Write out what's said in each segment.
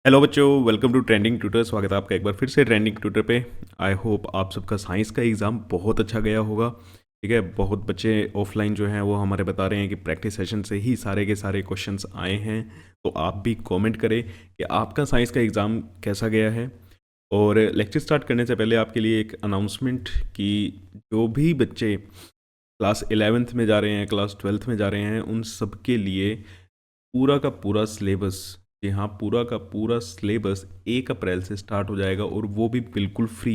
Hello बच्चों, welcome to trending tutor. स्वागत है आपका एक बार फिर से ट्रेंडिंग ट्यूटर पे। आई होप आप सबका साइंस का एग्ज़ाम बहुत अच्छा गया होगा। ठीक है, बहुत बच्चे ऑफलाइन जो हैं वो हमारे बता रहे हैं कि प्रैक्टिस सेशन से ही सारे के सारे क्वेश्चंस आए हैं। तो आप भी कमेंट करें कि आपका साइंस का एग्ज़ाम कैसा गया है। और लेक्चर स्टार्ट करने से पहले आपके लिए एक अनाउंसमेंट कि जो भी बच्चे क्लास 11th में जा रहे हैं, क्लास 12th में जा रहे हैं, उन सब के लिए पूरा का पूरा सिलेबस, जी हाँ, पूरा का पूरा सिलेबस 1 अप्रैल से स्टार्ट हो जाएगा और वो भी बिल्कुल फ्री।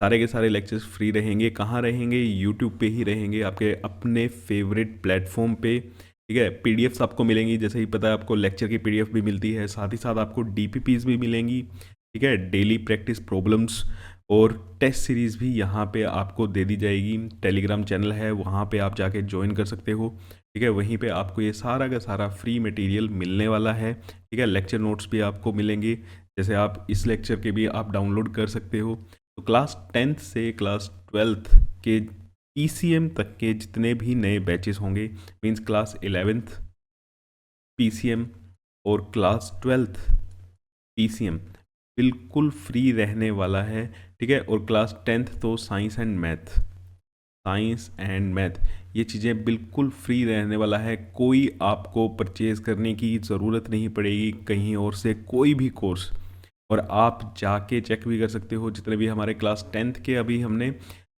सारे के सारे लेक्चर्स फ्री रहेंगे। कहाँ रहेंगे? यूट्यूब पे ही रहेंगे, आपके अपने फेवरेट प्लेटफॉर्म पे। ठीक है, पीडीएफ्स आपको मिलेंगी, जैसे ही पता है आपको लेक्चर की पीडीएफ भी मिलती है, साथ ही साथ आपको डीपीपीज भी मिलेंगी। ठीक है, डेली प्रैक्टिस प्रॉब्लम्स और टेस्ट सीरीज़ भी यहाँ पे आपको दे दी जाएगी। टेलीग्राम चैनल है, वहाँ पे आप जाके ज्वाइन कर सकते हो। ठीक है, वहीं पे आपको ये सारा का सारा फ्री मटेरियल मिलने वाला है। ठीक है, लेक्चर नोट्स भी आपको मिलेंगे, जैसे आप इस लेक्चर के भी आप डाउनलोड कर सकते हो। तो क्लास 10th से क्लास 12th के पीसीएम तक के जितने भी नए बैचेस होंगे, मींस क्लास 11th पीसीएम और क्लास 12th पीसीएम बिल्कुल फ्री रहने वाला है। ठीक है, और क्लास 10th तो साइंस एंड मैथ ये चीज़ें बिल्कुल फ्री रहने वाला है। कोई आपको परचेज़ करने की ज़रूरत नहीं पड़ेगी कहीं और से कोई भी कोर्स। और आप जाके चेक भी कर सकते हो, जितने भी हमारे क्लास 10th के अभी हमने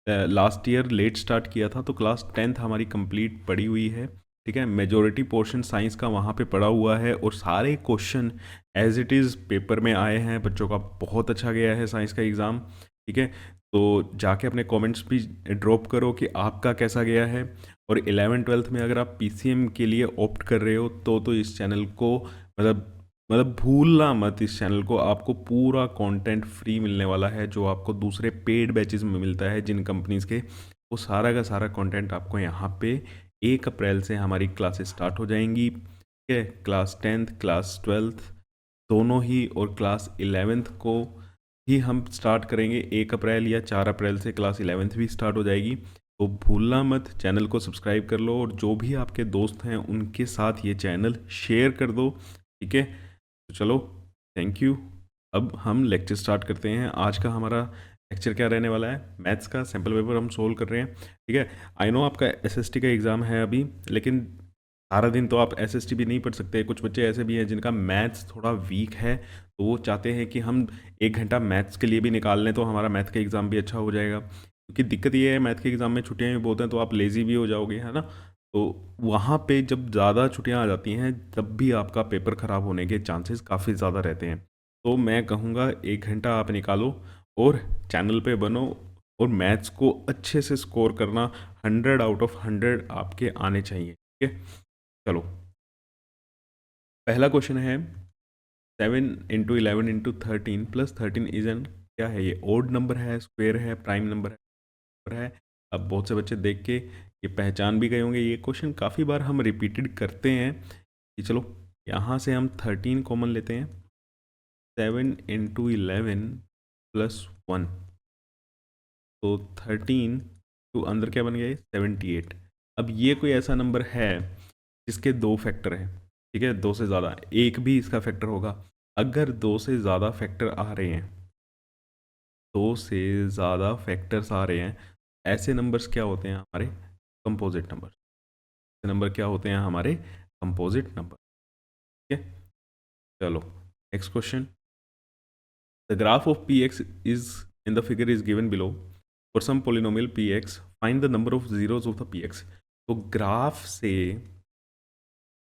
लास्ट ईयर लेट स्टार्ट किया था, तो क्लास 10th हमारी कंप्लीट पड़ी हुई है। ठीक है, मेजॉरिटी पोर्शन साइंस का वहाँ पे पड़ा हुआ है और सारे question as it is paper में आए हैं। बच्चों का बहुत अच्छा गया है साइंस का एग्ज़ाम। ठीक है, तो जाके अपने कमेंट्स भी ड्रॉप करो कि आपका कैसा गया है। और 11th-12th में अगर आप पीसीएम के लिए ऑप्ट कर रहे हो तो इस चैनल को मतलब भूलना मत। इस चैनल को आपको पूरा कंटेंट फ्री मिलने वाला है, जो आपको दूसरे पेड बैचेस में मिलता है जिन कंपनीज के। वो सारा का सारा कंटेंट आपको यहाँ पे 1 अप्रैल से हमारी क्लासेस स्टार्ट हो जाएंगी। ठीक है, क्लास 10th क्लास 12th दोनों ही, और क्लास 11th को ही हम स्टार्ट करेंगे 1 अप्रैल, या 4 अप्रैल से क्लास 11th भी स्टार्ट हो जाएगी। तो भूलना मत, चैनल को सब्सक्राइब कर लो और जो भी आपके दोस्त हैं उनके साथ ये चैनल शेयर कर दो। ठीक है, तो चलो, थैंक यू। अब हम लेक्चर स्टार्ट करते हैं। आज का हमारा लेक्चर क्या रहने वाला है? मैथ्स का सैम्पल पेपर हम सोल्व कर रहे हैं। ठीक है, आई नो आपका एसएसटी का एग्ज़ाम है अभी, लेकिन सारा दिन तो आप एसएसटी भी नहीं पढ़ सकते। कुछ बच्चे ऐसे भी हैं जिनका मैथ्स थोड़ा वीक है, तो वो चाहते हैं कि हम 1 घंटा मैथ्स के लिए भी निकाल लें, तो हमारा मैथ का एग्ज़ाम भी अच्छा हो जाएगा। क्योंकि दिक्कत ये है, मैथ के एग्ज़ाम में छुट्टियाँ भी बहुत हैं, तो आप लेज़ी भी हो जाओगे, है ना। तो वहाँ पे जब ज़्यादा छुट्टियाँ आ जाती हैं, तब भी आपका पेपर ख़राब होने के चांसेस काफ़ी ज़्यादा रहते हैं। तो मैं कहूँगा 1 घंटा आप निकालो और चैनल पे बनो, और मैथ्स को अच्छे से स्कोर करना। 100 आउट ऑफ 100 आपके आने चाहिए। ठीक है, चलो, पहला क्वेश्चन है 7 × 11 × 13 + 13 इज एन, क्या है ये? ओड नंबर है, स्क्वेयर है, प्राइम नंबर है? अब बहुत से बच्चे देख के ये पहचान भी गए होंगे। ये क्वेश्चन काफ़ी बार हम रिपीटेड करते हैं। कि चलो, यहाँ से हम 13 कॉमन लेते हैं। 7 × 11 + 1, तो 13 तो अंदर क्या बन गया? 78। अब ये कोई ऐसा नंबर है जिसके 2 फैक्टर हैं? ठीक है, 2 से ज़्यादा, एक भी इसका फैक्टर होगा। अगर 2 से ज़्यादा फैक्टर आ रहे हैं, 2 से ज़्यादा फैक्टर्स आ रहे हैं, ऐसे नंबर्स क्या होते हैं? हमारे कंपोजिट नंबर। ऐसे नंबर क्या होते हैं? हमारे कंपोजिट नंबर। ठीक है, चलो, next question. The graph of P X is in the figure is given below. For some polynomial P X find the number of zeros of the P X. तो graph से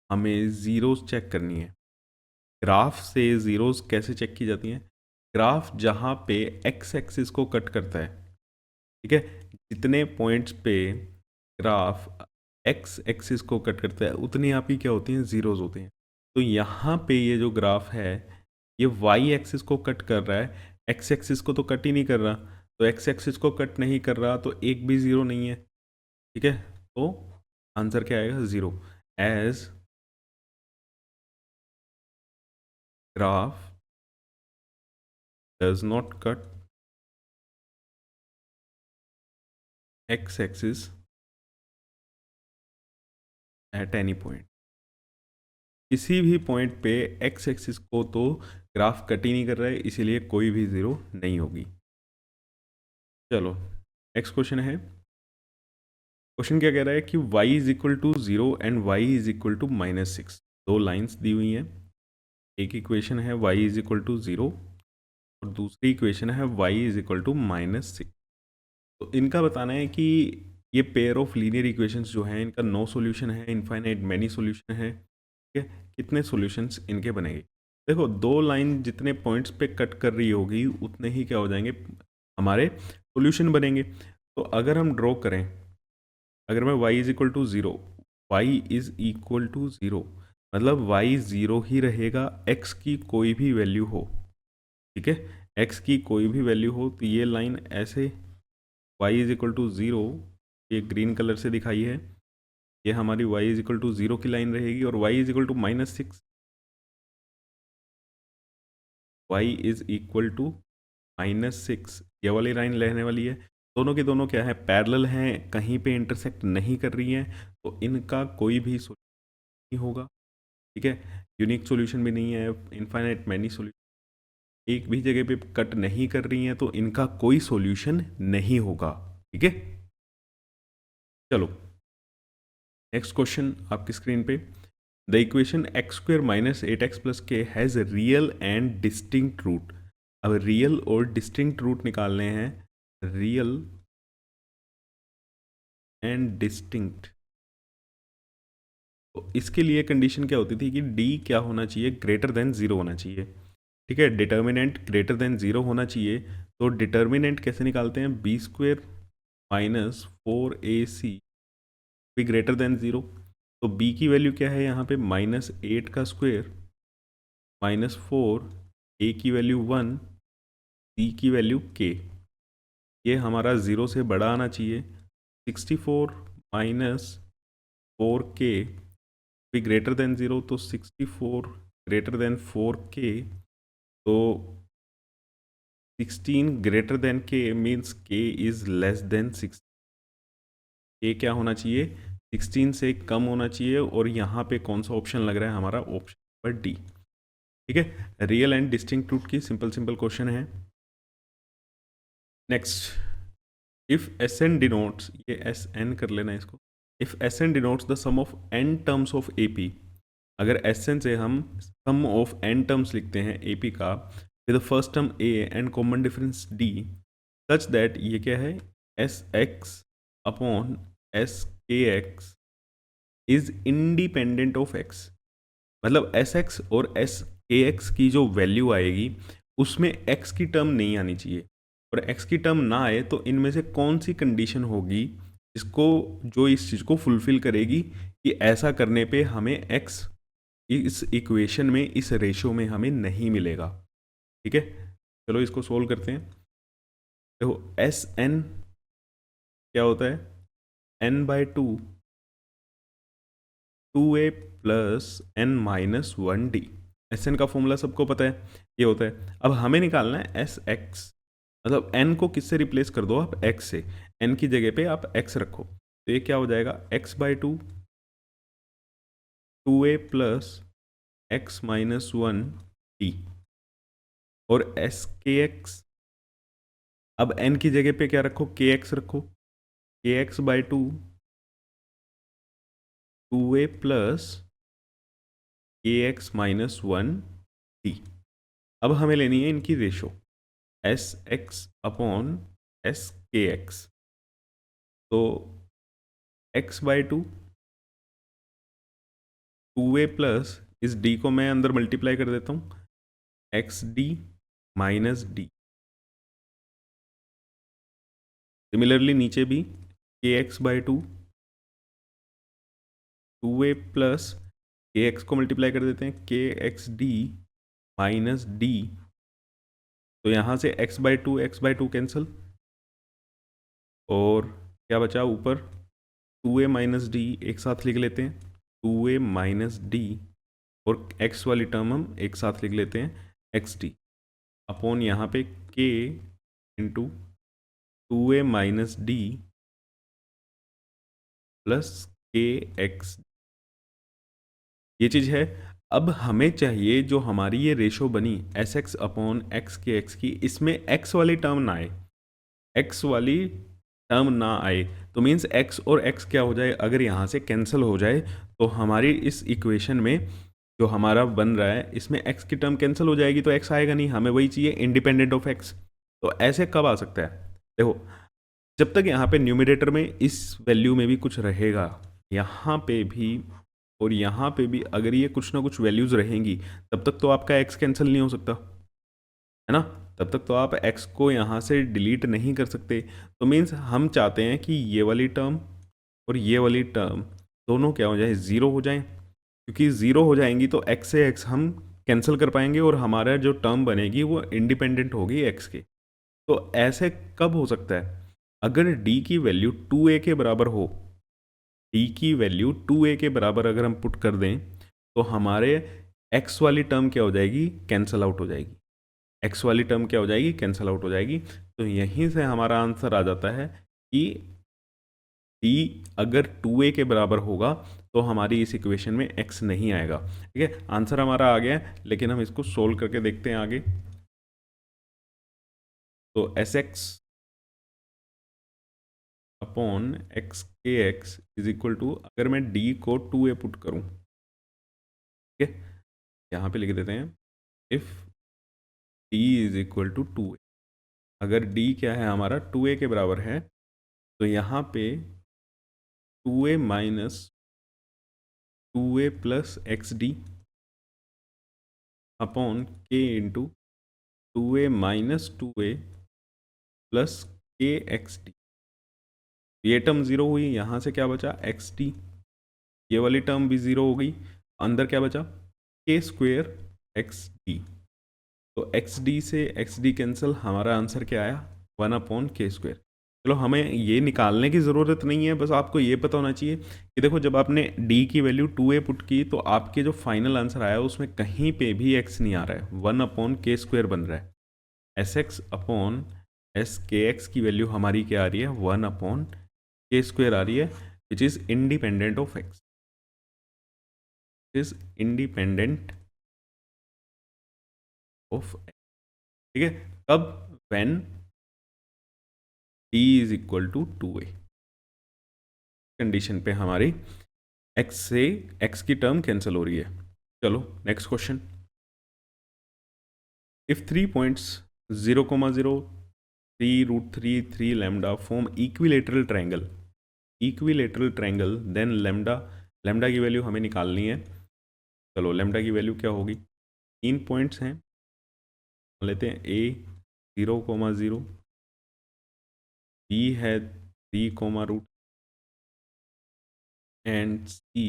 हमें zeros check करनी है। Graph से zeros कैसे check की जाती हैं? ग्राफ जहाँ पे एक्स एक्सिस को कट करता है, ठीक है, जितने पॉइंट्स पे ग्राफ एक्स एक्सिस को कट करता है, उतनी यहाँ पे क्या होती हैं? ज़ीरोज़ होती हैं। तो यहाँ पे ये जो ग्राफ है, ये वाई एक्सिस को कट कर रहा है, एक्स एक्सिस को तो कट ही नहीं कर रहा। तो एक्स एक्सिस को कट नहीं कर रहा, तो एक भी ज़ीरो नहीं है। ठीक है, तो आंसर क्या आएगा? Zero. As graph does not cut x-axis at any point। किसी भी पॉइंट पे x एक्सिस को तो ग्राफ कट ही नहीं कर रहा है, इसीलिए कोई भी ज़ीरो नहीं होगी। चलो नेक्स्ट क्वेश्चन है। क्वेश्चन क्या कह रहा है कि y इज इक्वल टू 0 एंड y इज इक्वल टू -6। दो लाइंस दी हुई हैं। एक इक्वेशन है y इज इक्वल टू 0 और दूसरी इक्वेशन है y इज इक्वल टू -6। तो इनका बताना है कि ये पेयर ऑफ लीनियर इक्वेशंस जो हैं इनका नो सॉल्यूशन है, इनफाइनाइट मैनी सॉल्यूशन है, ठीक है। कितने सॉल्यूशंस इनके बनेंगे। देखो दो लाइन जितने पॉइंट्स पे कट कर रही होगी उतने ही क्या हो जाएंगे, हमारे सॉल्यूशन बनेंगे। तो अगर हम ड्रॉ करें, अगर मैं y is equal to 0, Y is equal to 0 मतलब y 0 ही रहेगा, x की कोई भी वैल्यू हो, ठीक है। x की कोई भी वैल्यू हो तो ये लाइन ऐसे y इज इक्वल टू 0, ये ग्रीन कलर से दिखाई है, ये हमारी y इज इक्वल टू 0 की लाइन रहेगी। और y is equal to -6, y is equal to -6 ये वाली लाइन रहने वाली है। दोनों के दोनों क्या है, पैरेलल हैं, कहीं पे इंटरसेक्ट नहीं कर रही हैं, तो इनका कोई भी सॉल्यूशन नहीं होगा, ठीक है। यूनिक सॉल्यूशन भी नहीं है, इनफाइनाइट मैनी सॉल्यूशन, एक भी जगह पे कट नहीं कर रही हैं, तो इनका कोई सॉल्यूशन नहीं होगा, ठीक है। चलो नेक्स्ट क्वेश्चन आपकी स्क्रीन पे। The equation x² - 8x + k has real and distinct root. अब रियल और डिस्टिंक्ट रूट निकालने हैं, रियल एंड डिस्टिंक्ट। तो इसके लिए कंडीशन क्या होती थी कि d क्या होना चाहिए, ग्रेटर देन 0 होना चाहिए, ठीक है। डिटर्मिनेंट ग्रेटर देन 0 होना चाहिए। तो डिटर्मिनेंट कैसे निकालते हैं, b² - 4ac भी ग्रेटर देन 0। तो b की वैल्यू क्या है यहाँ पे, -8 का स्क्वायर -4, a की वैल्यू 1, c की वैल्यू k। ये हमारा 0 से बड़ा आना चाहिए। 64 - 4k भी ग्रेटर देन 0, तो 64 ग्रेटर देन 4k, तो 16 greater than k means k is less than 6। k क्या होना चाहिए, 16 से कम होना चाहिए। और यहाँ पे कौन सा ऑप्शन लग रहा है, हमारा ऑप्शन नंबर डी, ठीक है। रियल एंड डिस्टिंक्ट रूट की सिंपल सिंपल क्वेश्चन है। Next, if S N denotes, ये एस एन कर लेना इसको, if S N denotes the sum of N terms of A P. अगर एस एन से हम सम ऑफ एन टर्म्स लिखते हैं ए पी का, with first term A and common difference D, such that ये क्या है, S X upon S K X is independent of x. मतलब एस एक्स और एस के एक्स की जो वैल्यू आएगी उसमें एक्स की टर्म नहीं आनी चाहिए। और एक्स की टर्म ना आए तो इनमें से कौन सी कंडीशन होगी इसको, जो इस चीज़ को फुलफिल करेगी कि ऐसा करने पे हमें एक्स इस इक्वेशन में, इस रेशियो में हमें नहीं मिलेगा, ठीक है। चलो इसको सोल्व करते हैं। देखो एस एन क्या होता है, n/2 2a plus n-1d। S N का फॉर्मूला सबको पता है, ये होता है। अब हमें निकालना है एस एक्स, मतलब n को किससे रिप्लेस कर दो आप, x से। n की जगह पे आप x रखो, तो ये क्या हो जाएगा, x/2 2a प्लस x-1d और एस के एक्स। अब n की जगह पे क्या रखो, kx रखो, kx/2 2a प्लस kx-1d। अब हमें लेनी है इनकी ratio, S X upon S K x. तो x/2 2a प्लस इस d को मैं अंदर मल्टीप्लाई कर देता हूँ, xd माइनस डी। सिमिलरली नीचे भी kx/2 2a plus k x को मल्टीप्लाई कर देते हैं, kxd माइनस डी। तो यहाँ से x/2 कैंसिल, और क्या बचा ऊपर, 2a माइनस डी एक साथ लिख लेते हैं, 2a माइनस डी, और x वाली टर्म हम एक साथ लिख लेते हैं xd अपॉन यहाँ पे k into 2a minus D plus k x. ये चीज़ है। अब हमें चाहिए जो हमारी ये रेशो बनी एस एक्स अपॉन एक्स के एक्स की, इसमें एक्स वाली टर्म ना आए, एक्स वाली टर्म ना आए, तो मीन्स एक्स और एक्स क्या हो जाए, अगर यहाँ से कैंसिल हो जाए तो हमारी इस इक्वेशन में जो हमारा बन रहा है इसमें एक्स की टर्म कैंसिल हो जाएगी, तो एक्स आएगा नहीं, हमें वही चाहिए इंडिपेंडेंट ऑफ एक्स। तो ऐसे कब आ सकता है, देखो जब तक यहाँ पे न्यूमरेटर में इस वैल्यू में भी कुछ रहेगा, यहाँ पे भी और यहाँ पे भी अगर ये कुछ ना कुछ वैल्यूज रहेंगी, तब तक तो आपका एक्स कैंसिल नहीं हो सकता है ना, तब तक तो आप x को यहाँ से डिलीट नहीं कर सकते। तो मीन्स हम चाहते हैं कि ये वाली टर्म और ये वाली टर्म दोनों क्या हो जाए, ज़ीरो हो जाएं, क्योंकि ज़ीरो हो जाएंगी तो x से x हम कैंसिल कर पाएंगे और हमारा जो टर्म बनेगी वो इंडिपेंडेंट होगी x के। तो ऐसे कब हो सकता है, अगर d की वैल्यू 2a के बराबर हो, d की वैल्यू 2a के बराबर अगर हम पुट कर दें तो हमारे x वाली टर्म क्या हो जाएगी, कैंसिल आउट हो जाएगी, एक्स वाली टर्म क्या हो जाएगी, कैंसिल आउट हो जाएगी। तो यहीं से हमारा आंसर आ जाता है कि डी अगर 2a के बराबर होगा तो हमारी इस इक्वेशन में x नहीं आएगा। ठीक है, आंसर हमारा आ गया है, लेकिन हम इसको सोल्व करके देखते हैं आगे। तो एस एक्स अपॉन एक्स के एक्स इज इक्वल टू, अगर मैं d को 2a पुट करूं, ठीक है, यहाँ पे लिख देते हैं if d is equal to 2a, अगर d क्या है हमारा 2a के बराबर है, तो यहाँ पे 2a minus 2a plus x d upon k into 2a minus 2a plus k x d, ये टर्म ज़ीरो हुई, यहाँ से क्या बचा एक्स डी, ये वाली टर्म भी ज़ीरो हो गई, अंदर क्या बचा के स्क्वेयर एक्स डी, तो एक्स डी से एक्स डी कैंसिल, हमारा आंसर क्या आया 1/k²। चलो हमें ये निकालने की ज़रूरत नहीं है, बस आपको ये पता होना चाहिए कि देखो जब आपने d की वैल्यू 2a पुट की तो आपके जो फाइनल आंसर आया उसमें कहीं पे भी x नहीं आ रहा है, 1/k² बन रहा है। S X upon S K X की वैल्यू हमारी क्या आ रही है, 1/k² आ रही है, which is independent of x, is independent of, ठीक है, कब, when d is equal to 2a, condition पे हमारी x से x की टर्म कैंसिल हो रही है। चलो next question, if 3 points 0,0 3√3 3 lambda form equilateral triangle, equilateral triangle then lambda, lambda की वैल्यू हमें निकालनी है। चलो लैम्डा की वैल्यू क्या होगी, 3 पॉइंट्स हैं, लेते हैं a 0,0, b है 3, एंड c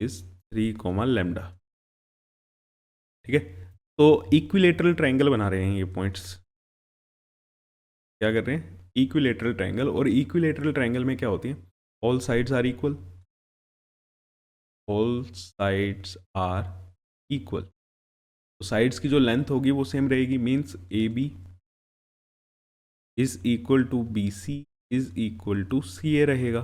इज 3, लैम्डा। ठीक है, तो इक्विलेटरल ट्रायंगल बना रहे हैं ये पॉइंट्स, क्या कर रहे हैं, इक्विलेटरल ट्रायंगल, और इक्विलेटरल ट्रायंगल में क्या होती है, all sides are equal, all sides are equal, तो साइड्स की जो लेंथ होगी वो सेम रहेगी, means A B is equal to B C is equal to C A रहेगा।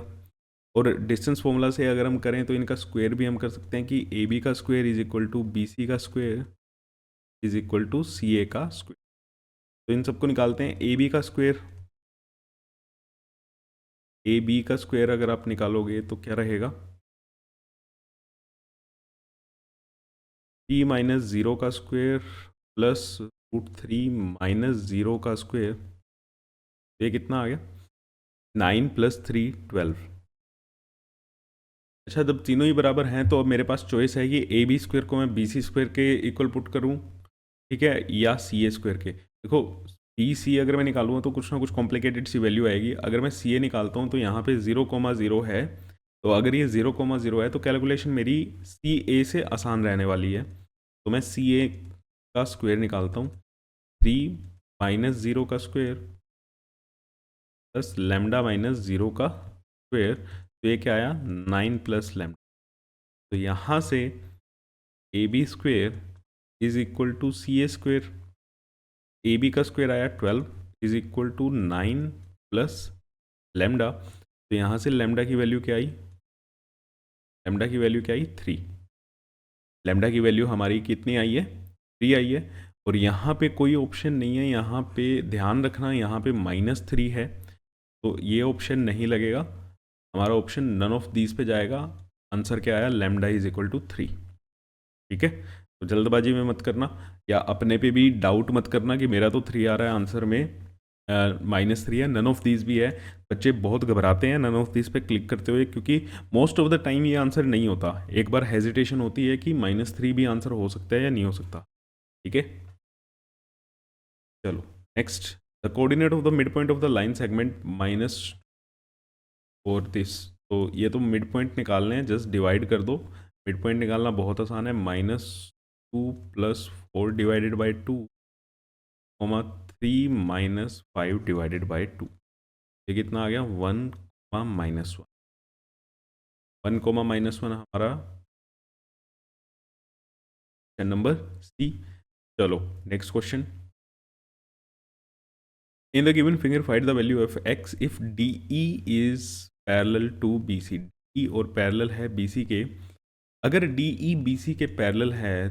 और डिस्टेंस फॉर्मूला से अगर हम करें तो इनका स्क्वायर भी हम कर सकते हैं कि ए बी का square is equal to B C का square is equal to C A का स्क्वायर। तो इन सबको निकालते हैं, ए बी का स्क्वायर, ए बी का स्क्वायर अगर आप निकालोगे तो क्या रहेगा, 3 माइनस 0 का स्क्वायर प्लस √3 माइनस 0 का स्क्वायर, ये कितना आ गया, 9 + 3 12। अच्छा, जब तीनों ही बराबर हैं तो अब मेरे पास चॉइस है कि ए बी स्क्वायर को मैं बी सी स्क्वायर के इक्वल पुट करूं, ठीक है, या सी ए स्क्वायर के। देखो बी सी अगर मैं निकालूंगा तो कुछ ना कुछ कॉम्प्लिकेटेड सी वैल्यू आएगी, अगर मैं सी ए निकालता हूँ तो यहाँ पे 0,0 है, तो अगर ये 0,0 है तो कैलकुलेशन मेरी सी ए से आसान रहने वाली है। तो मैं सी ए का स्क्वायर निकालता हूँ, 3 माइनस 0 का स्क्वायर प्लस लैम्डा माइनस 0 का स्क्वायर, तो ये क्या आया 9 + लैम्डा। तो यहाँ से A B square is equal to C A square, A B का स्क्वायर आया 12 इज इक्वल टू 9 + लैम्डा, तो यहाँ से लैम्डा की वैल्यू क्या आई, लैम्डा की वैल्यू क्या आई 3। लैम्डा की वैल्यू हमारी कितनी आई है, 3 आई है। और यहाँ पे कोई ऑप्शन नहीं है, यहाँ पे ध्यान रखना, यहाँ पे -3 है, तो ये ऑप्शन नहीं लगेगा, हमारा ऑप्शन नन ऑफ दीज पे जाएगा। आंसर क्या आया, लैम्डा इज इक्वल टू 3। ठीक है, तो जल्दबाजी में मत करना, या अपने पे भी डाउट मत करना कि मेरा तो 3 आ रहा है आंसर में, -3 है, नन ऑफ दीज भी है। बच्चे बहुत घबराते हैं नन ऑफ दीज पे क्लिक करते हुए, क्योंकि मोस्ट ऑफ द टाइम ये आंसर नहीं होता। एक बार हेजिटेशन होती है कि -3 भी आंसर हो सकता है या नहीं हो सकता। ठीक है, चलो next, the coordinate of the mid point of the line segment minus और दिस। तो ये तो मिड पॉइंट निकालने हैं, जस्ट डिवाइड कर दो। मिड पॉइंट निकालना बहुत आसान है, -2 + 4 डिवाइडेड बाई 2, 3 - 5 डिवाइडेड बाई 2। ये कितना आ गया, 1, -1। 1, -1 हमारा नंबर सी। चलो next question, in the given figure find the value of x if DE is parallel to BC। DE और पैरेलल है BC के। अगर DE BC के पैरेलल है,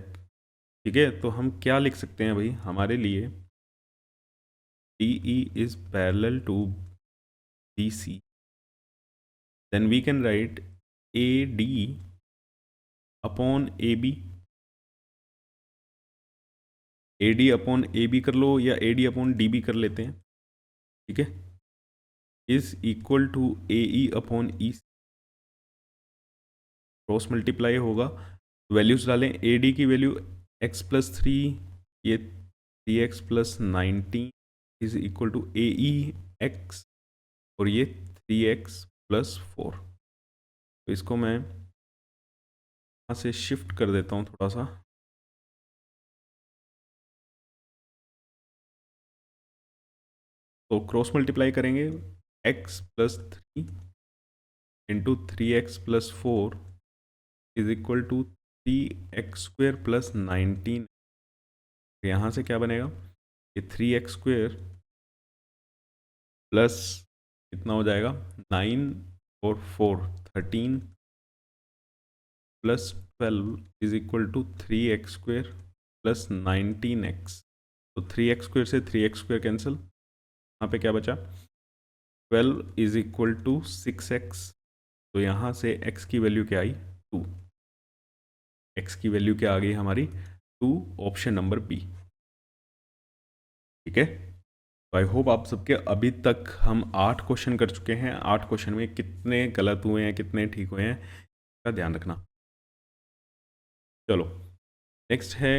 ठीक है, तो हम क्या लिख सकते हैं भाई हमारे लिए, DE is parallel to BC, then we can write AD upon AB। AD upon AB कर लो, या AD अपॉन DB कर लेते हैं। ठीक है, is equal to AE upon E, cross multiply होगा, वैल्यूज डालें। AD की वैल्यू x+3, ये 3x + 19 is equal to AE x, और ये 3x + 4। तो इसको मैं यहाँ से शिफ्ट कर देता हूँ थोड़ा सा, तो क्रॉस मल्टीप्लाई करेंगे, x+3 into 3x + 4 is equal to 3x² + 19। यहाँ से क्या बनेगा, ये 3x² प्लस कितना हो जाएगा, 9 और 4 13 + 12 is equal to 3x² + 19x। तो 3x² से 3x² कैंसिल, यहाँ पे क्या बचा, 12 इज इक्वल टू 6x। तो यहाँ से x की वैल्यू क्या आई, 2। x की वैल्यू क्या आ गई हमारी, 2, ऑप्शन नंबर बी। ठीक है, तो आई होप आप सबके अभी तक हम 8 क्वेश्चन कर चुके हैं। 8 क्वेश्चन में कितने गलत हुए हैं कितने ठीक हुए हैं का ध्यान रखना। चलो नेक्स्ट है,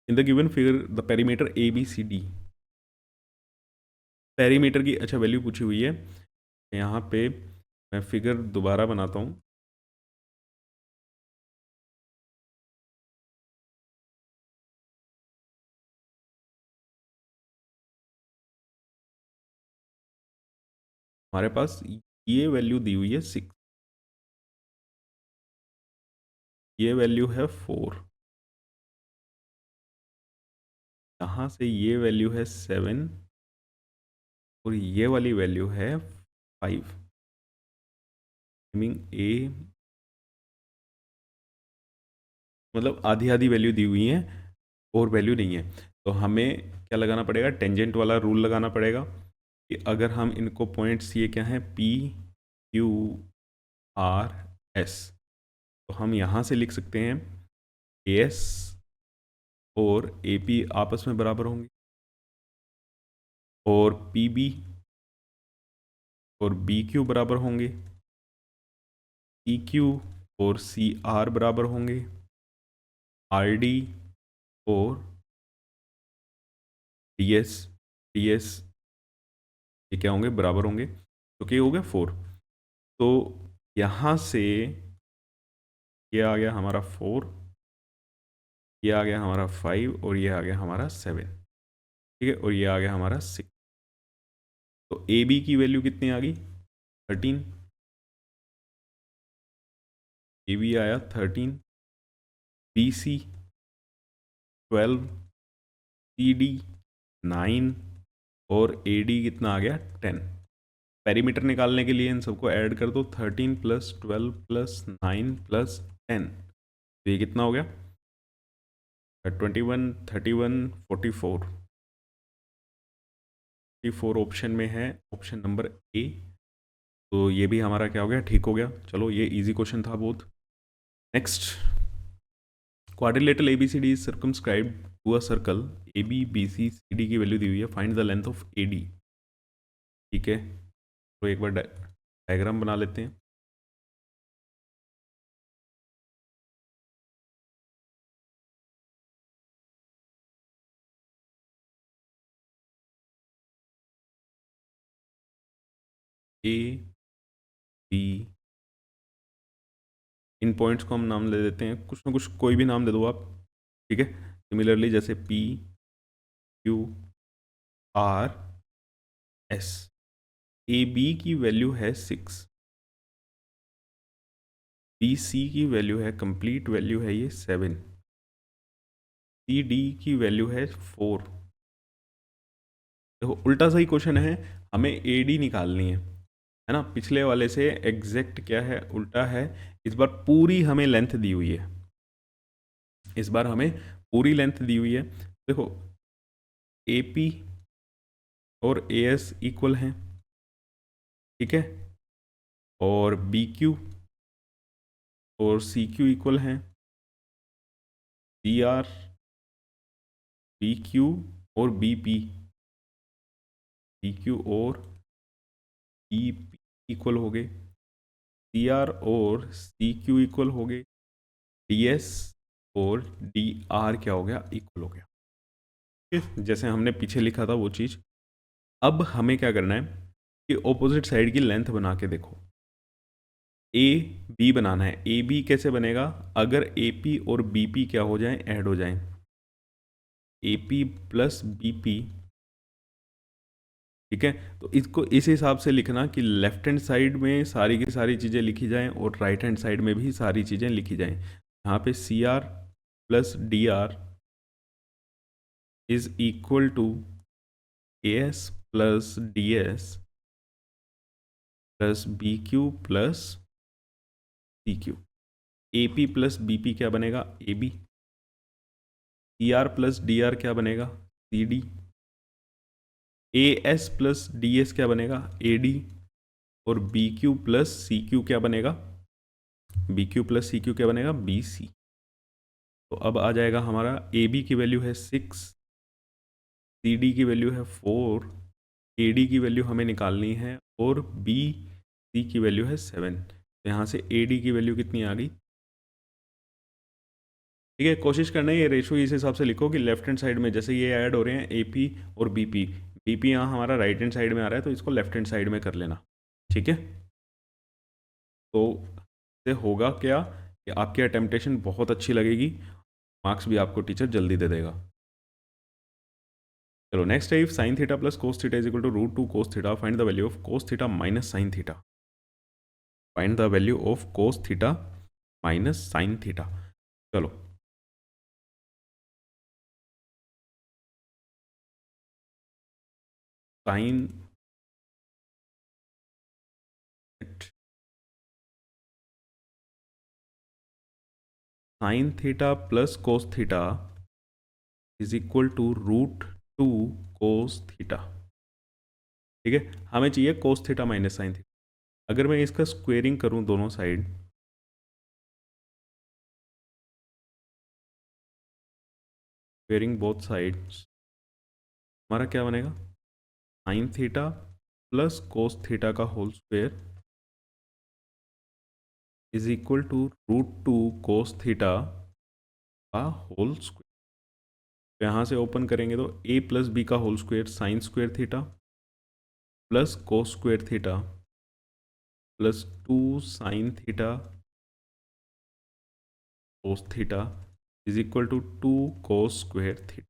इन the given figure the perimeter ABCD। Perimeter की अच्छा वैल्यू पूछी हुई है, यहाँ पे मैं फिगर दोबारा बनाता हूँ। हमारे पास ये वैल्यू दी हुई है 6, ये वैल्यू है 4, यहाँ से ये वैल्यू है 7, और ये वाली वैल्यू है 5। मीनिंग ए, मतलब आधी आधी वैल्यू दी हुई है और वैल्यू नहीं है। तो हमें क्या लगाना पड़ेगा, टेंजेंट वाला रूल लगाना पड़ेगा कि अगर हम इनको पॉइंट्स, ये क्या हैं, PQRS, तो हम यहाँ से लिख सकते हैं AS और AP आपस में बराबर होंगे, और PB और BQ बराबर होंगे, PQ और CR बराबर होंगे, RD और DS ये क्या होंगे, बराबर होंगे। तो क्या हो गया, 4। तो यहाँ से ये आ गया हमारा 4, ये आ गया हमारा 5, और ये आ गया हमारा 7। ठीक है, और ये आ गया हमारा 6। तो AB की वैल्यू कितनी आ गई, 13। AB आया 13, BC 12, CD 9, और AD कितना आ गया, 10। पेरीमीटर निकालने के लिए इन सबको ऐड कर दो, 13 + 12 + 9 + 10, तो ये कितना हो गया, 21, 31, 44, 44 ऑप्शन में है, ऑप्शन नंबर ए। तो ये भी हमारा क्या हो गया, ठीक हो गया। चलो ये इजी क्वेश्चन था बहुत। Next, quadrilateral ABCD is circumscribed to a circle A B B C C D की वैल्यू दी हुई है, find the length of A D. ठीक है, तो एक बार डायग्राम बना लेते हैं। ए बी, इन पॉइंट्स को हम नाम ले देते हैं, कुछ ना कुछ कोई भी नाम दे दो आप। ठीक है, सिमिलरली जैसे P Q R S, A B की वैल्यू है 6, बी सी की वैल्यू है, कंप्लीट वैल्यू है ये 7, सी डी की वैल्यू है 4। देखो उल्टा सही क्वेश्चन है, हमें ए डी निकालनी है ना। पिछले वाले से एग्जैक्ट क्या है, उल्टा है। इस बार पूरी हमें लेंथ दी हुई है, इस बार हमें पूरी लेंथ दी हुई है। देखो ए पी और ए एस इक्वल हैं, ठीक है, और बी क्यू और सी क्यू इक्वल हैं, सी आर, बी क्यू और बी पी, बी क्यू और बी पी इक्वल हो गए, सी आर और सी क्यू इक्वल हो गए, डी एस और डी आर क्या हो गया, इक्वल हो गया। ठीक है? जैसे हमने पीछे लिखा था वो चीज़। अब हमें क्या करना है कि ऑपोजिट साइड की लेंथ बना के देखो, ए बी बनाना है। ए बी कैसे बनेगा, अगर ए पी और बी पी क्या हो जाए, ऐड हो जाए, A P plus B P. ठीक है, तो इसको इस हिसाब से लिखना कि लेफ्ट हैंड साइड में सारी की सारी चीज़ें लिखी जाएं और राइट हैंड साइड में भी सारी चीज़ें लिखी जाएं। यहाँ पे C R plus D R is equal to A S plus D S plus B Q plus C Q. A P plus B P क्या बनेगा, A B. C R plus D R क्या बनेगा, C D. A S plus D S क्या बनेगा, A D. और B Q plus C Q क्या बनेगा, B Q plus C Q क्या बनेगा, बी सी। तो अब आ जाएगा हमारा ए बी की वैल्यू है 6, सी डी की वैल्यू है 4, ए डी की वैल्यू हमें निकालनी है और बी सी की वैल्यू है 7। तो यहाँ से ए डी की वैल्यू कितनी आ गई। ठीक है, कोशिश करना है ये रेशो इस हिसाब से लिखो कि लेफ्ट हैंड साइड में जैसे ये ऐड हो रहे हैं ए पी और बी पी, बी पी यहाँ हमारा राइट हैंड साइड में आ रहा है, तो इसको लेफ्ट हैंड साइड में कर लेना। ठीक है, तो इससे होगा क्या कि आपकी अटेम्पटेशन बहुत अच्छी लगेगी, मार्क्स भी आपको टीचर जल्दी दे देगा। चलो नेक्स्ट है, if sine theta plus cos theta is equal to root two cos theta, find the value of cos theta minus sine theta. Find the value of cos theta minus sine theta. चलो sine sine theta plus cos theta is equal to root two cos theta. ठीक है, हमें चाहिए cos theta minus sine theta. अगर मैं इसका squaring करूं दोनों साइड, स्क्वेयरिंग बोथ साइड्स, हमारा क्या बनेगा, sine theta plus cos theta का whole square is equal to root two cos theta का होल स्क्वेयर। तो यहाँ से ओपन करेंगे तो ए प्लस बी का whole square sine square theta plus cos square theta plus 2 sine theta cos theta is equal to 2 cos square theta.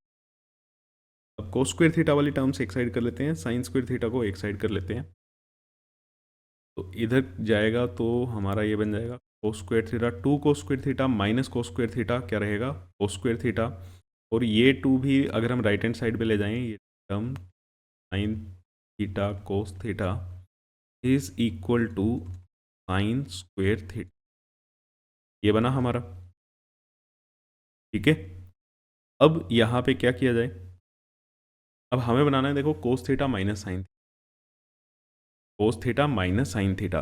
अब cos square theta वाली terms एक साइड कर लेते हैं, साइन स्क्वेयर थीटा को एक side कर लेते हैं। तो इधर जाएगा तो हमारा ये बन जाएगा कोस square theta, 2 cos square theta minus cos square theta क्या रहेगा, कोस स्क्वेयर थीटा। और ये 2 भी अगर हम राइट हैंड साइड पे ले जाएं, ये term sine theta cos theta is equal to sine square theta, ये बना हमारा। ठीक है, अब यहाँ पे क्या किया जाए, अब हमें बनाना है देखो cos theta minus sine, cos theta minus sine theta.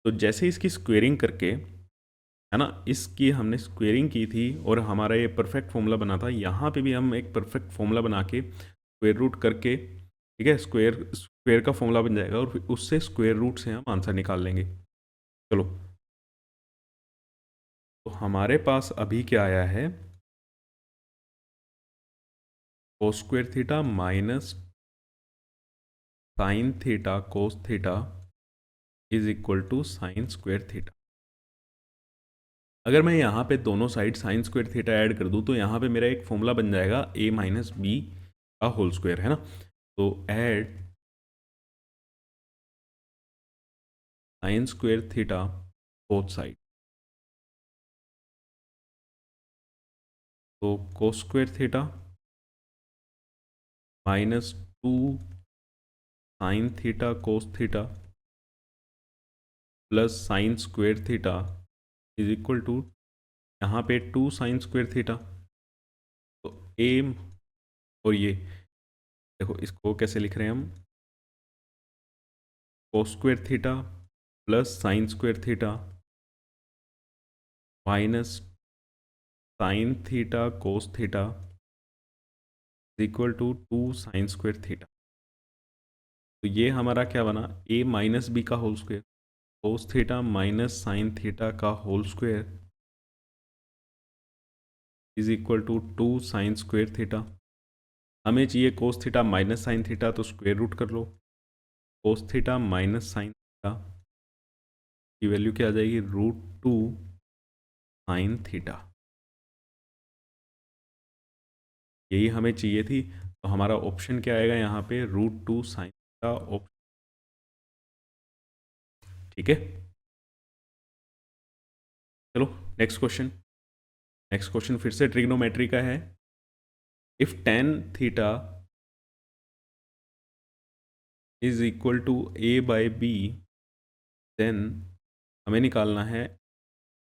तो जैसे इसकी स्क्वेयरिंग करके, है ना, इसकी हमने स्क्वेयरिंग की थी और हमारा ये परफेक्ट फॉर्मूला बना था, यहाँ पे भी हम एक परफेक्ट फॉर्मूला बना के स्क्वेयर रूट करके, ठीक है, स्क्वेयर स्क्वेयर का फॉर्मूला बन जाएगा और फिर उससे स्क्वेयर रूट से हम आंसर निकाल लेंगे। चलो, तो हमारे पास अभी क्या आया है, cos square theta minus sine theta cos theta is equal to sine square theta. अगर मैं यहाँ पे दोनों side sine square theta add कर दूँ तो यहाँ पे मेरा एक फॉर्मूला बन जाएगा a माइनस बी का होल स्क्वायर, है ना। तो add sine square theta both side, तो cos square theta minus 2 sine theta cos theta plus sine square theta is equal to, यहाँ पे 2 साइन स्क्वेयर थीटा, तो a, और ये देखो इसको कैसे लिख रहे हैं हम, cos square theta plus sine square theta minus sine theta cos theta equal to 2 sine square theta. तो ये हमारा क्या बना, a माइनस बी का whole square cos theta minus sine theta का whole square is equal to 2 sine square theta. हमें चाहिए cos theta minus sine theta, तो स्क्वेयर रूट कर लो, cos theta minus sine theta की वैल्यू क्या आ जाएगी, √2 साइन थीटा। यही हमें चाहिए थी, तो हमारा ऑप्शन क्या आएगा यहाँ पे, √2 साइन थीटा ऑप्शन, ठीक है। चलो नेक्स्ट क्वेश्चन, नेक्स्ट क्वेश्चन फिर से ट्रिग्नोमेट्री का है। If tan theta is equal to a by B, then हमें निकालना है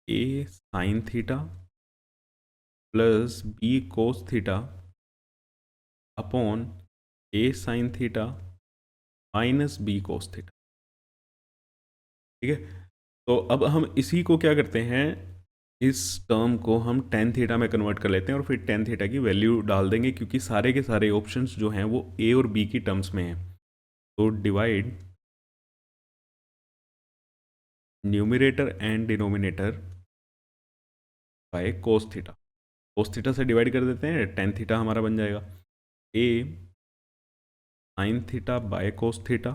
a sine theta plus b cos theta upon a sine theta minus b cos theta, ठीक है। तो अब हम इसी को क्या करते हैं, इस टर्म को हम tan थीटा में कन्वर्ट कर लेते हैं और फिर tan थीटा की वैल्यू डाल देंगे, क्योंकि सारे के सारे ऑप्शंस जो हैं वो a और b की टर्म्स में हैं। तो divide numerator and denominator by cos theta, cos theta से डिवाइड कर देते हैं, tan थीटा हमारा बन जाएगा a sine theta by cos theta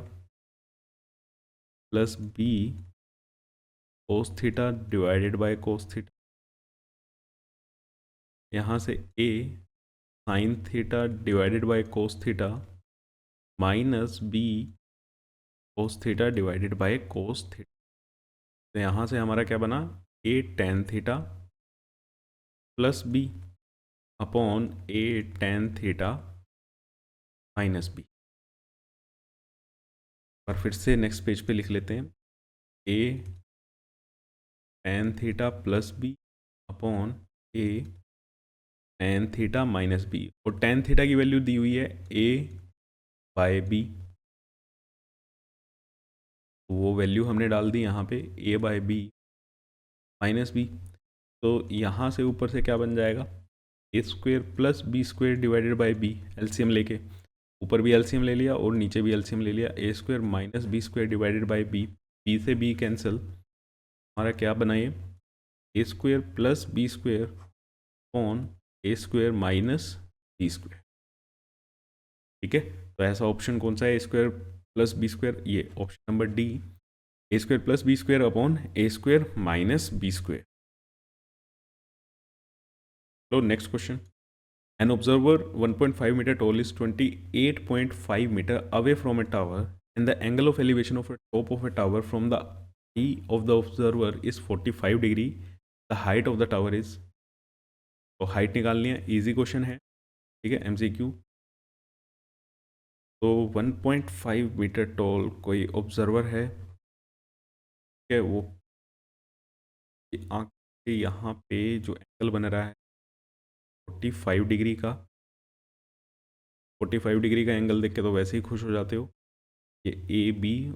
plus b cos theta divided by cos theta, यहाँ से a sine theta divided by cos theta minus b cos theta divided by cos theta. तो यहाँ से हमारा क्या बना, a tan theta plus b upon a tan theta minus b। और फिर से नेक्स्ट पेज पे लिख लेते हैं, a tan theta plus b upon a tan theta minus b, और tan थीटा की वैल्यू दी हुई है a बाय b, तो वो वैल्यू हमने डाल दी यहाँ पे a by B minus B. तो यहाँ से ऊपर से क्या बन जाएगा, A square plus B square divided by B, LCM लेके ऊपर भी एलसीएम ले लिया और नीचे भी एलसीएम ले लिया, A square minus B square divided by B, B से बी कैंसिल, हमारा क्या बनाइए, A square plus B square on A square minus B square, ठीक है। तो ऐसा ऑप्शन कौन सा है, A square plus B square, ये option number D, A square plus B square upon A square minus B square. लो next question, an observer 1.5 meter tall is 28.5 meter away from a tower and the angle of elevation of a top of a tower from the eye of the observer is 45 degree, the height of the tower is, तो height निकालनी है, easy question है, ठीक है, MCQ. तो 1.5 metre toll कोई observer है, ठीक है, वो आँख के यहाँ पे जो एंगल बन रहा है 45 डिग्री का, 45 डिग्री का एंगल देख के तो वैसे ही खुश हो जाते हो। ये ए बी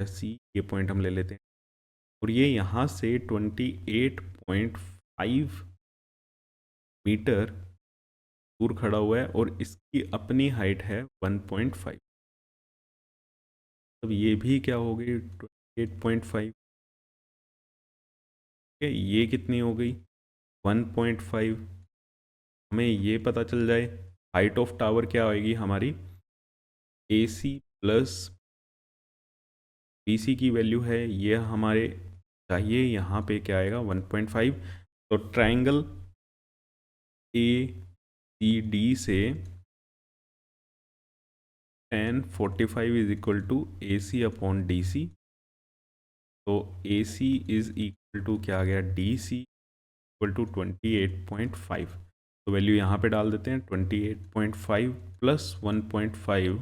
सी, ये पॉइंट हम ले लेते हैं, और ये यहाँ से 28.5 मीटर दूर खड़ा हुआ है, और इसकी अपनी हाइट है 1.5। अब ये भी क्या हो गई 28.5, ये कितनी हो गई 1.5। हमें ये पता चल जाए हाइट ऑफ टावर क्या आएगी हमारी, ए सी प्लस बी सी की वैल्यू है, ये हमारे चाहिए यहाँ पे क्या आएगा 1.5। तो ट्राइंगल ए सी डी से tan 45 is equal to A C upon D C. तो A C is equal to क्या आ गया, डी सी इक्वल टू 28.5। तो वैल्यू यहाँ पे डाल देते हैं, 28.5 प्लस 1.5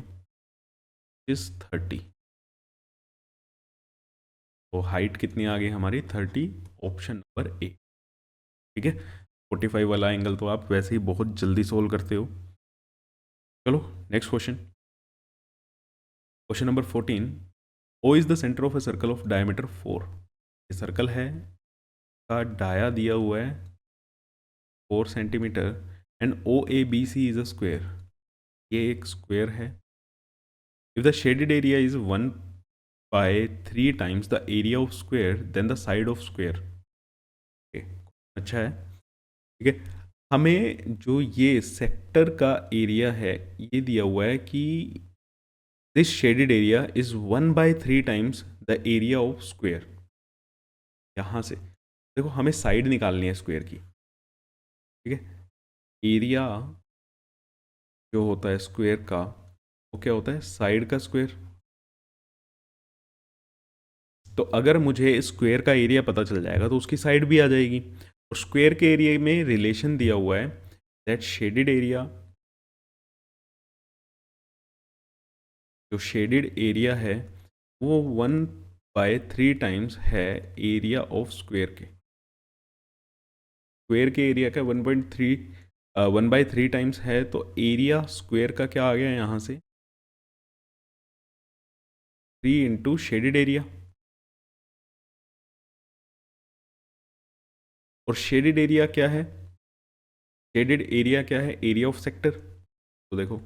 इज 30। तो हाइट कितनी आ गई हमारी 30, ऑप्शन नंबर ए। ठीक है, 45 वाला एंगल तो आप वैसे ही बहुत जल्दी सोल्व करते हो। चलो next question, question number 14। O is the centre of a circle of diameter 4। ये सर्कल है का डाया दिया हुआ है 4 centimetre, and O A B C is a square. ये एक स्क्वेयर है। If the shaded area is 1/3 times the area of square then the side of square. अच्छा है, ठीक है। हमें जो ये सेक्टर का एरिया है ये दिया हुआ है कि this shaded area is 1/3 times the area of square. यहाँ से देखो हमें साइड निकालनी है स्क्वेयर की, ठीक है। एरिया जो होता है स्क्वेयर का वो क्या होता है, साइड का स्क्वेयर। तो अगर मुझे स्क्वेयर का एरिया पता चल जाएगा तो उसकी साइड भी आ जाएगी। और स्क्वेयर के एरिया में रिलेशन दिया हुआ है दैट शेडेड एरिया, जो शेडेड एरिया है वो 1/3 टाइम्स है एरिया ऑफ स्क्वेयर के। स्क्वेयर के एरिया का 1/3 टाइम्स है, तो एरिया स्क्वेयर का क्या आ गया यहाँ से 3 इंटू शेडेड एरिया। और शेडेड एरिया क्या है, शेडेड एरिया क्या है, एरिया ऑफ सेक्टर। तो देखो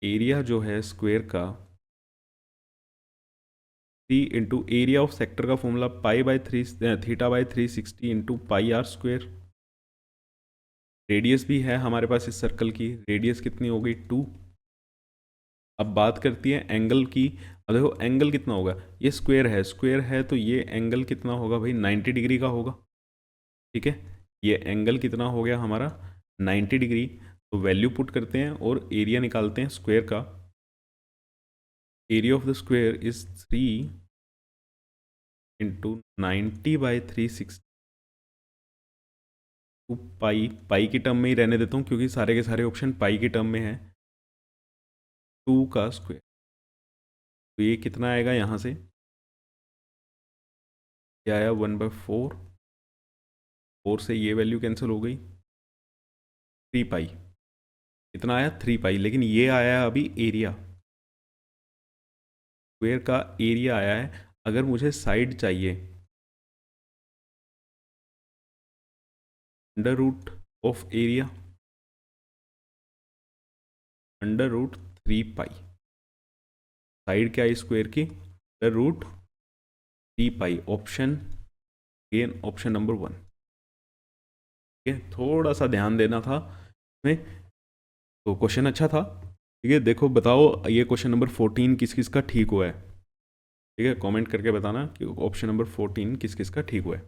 एरिया जो है स्क्वेयर का 3 इंटू एरिया ऑफ सेक्टर का formula π/3 θ/360 into pi are square. Radius भी है हमारे पास इस सर्कल की, रेडियस कितनी हो गई 2। अब बात करती है एंगल की। अब देखो एंगल कितना होगा, ये स्क्वेयर है तो ये एंगल कितना होगा भाई 90 डिग्री का होगा। ठीक है, ये एंगल कितना हो गया हमारा 90 डिग्री। तो वैल्यू पुट करते हैं और एरिया निकालते हैं स्क्वेयर का। Area of the square is 3 into 90/360 two pi की टर्म में ही रहने देता हूँ क्योंकि सारे के सारे ऑप्शन पाई की टर्म में है। 2 का स्क्वेयर, तो ये कितना आएगा यहाँ से, क्या आया 1/4। 4 से ये वैल्यू कैंसिल हो गई, 3 पाई। कितना आया 3 पाई, लेकिन ये आया है अभी एरिया, स्क्वेयर का एरिया आया है। अगर मुझे साइड चाहिए, under root of area under root 3 pi. Side क्या है स्क्वेयर की, under root 3 pi. Option again option number 1। ठीक है, थोड़ा सा ध्यान देना था इसमें। तो क्वेश्चन अच्छा था। ठीक है, देखो बताओ ये क्वेश्चन नंबर 14 किस किस का ठीक हुआ है। ठीक है, कमेंट करके बताना कि ऑप्शन नंबर 14 किस किस का ठीक हुआ है।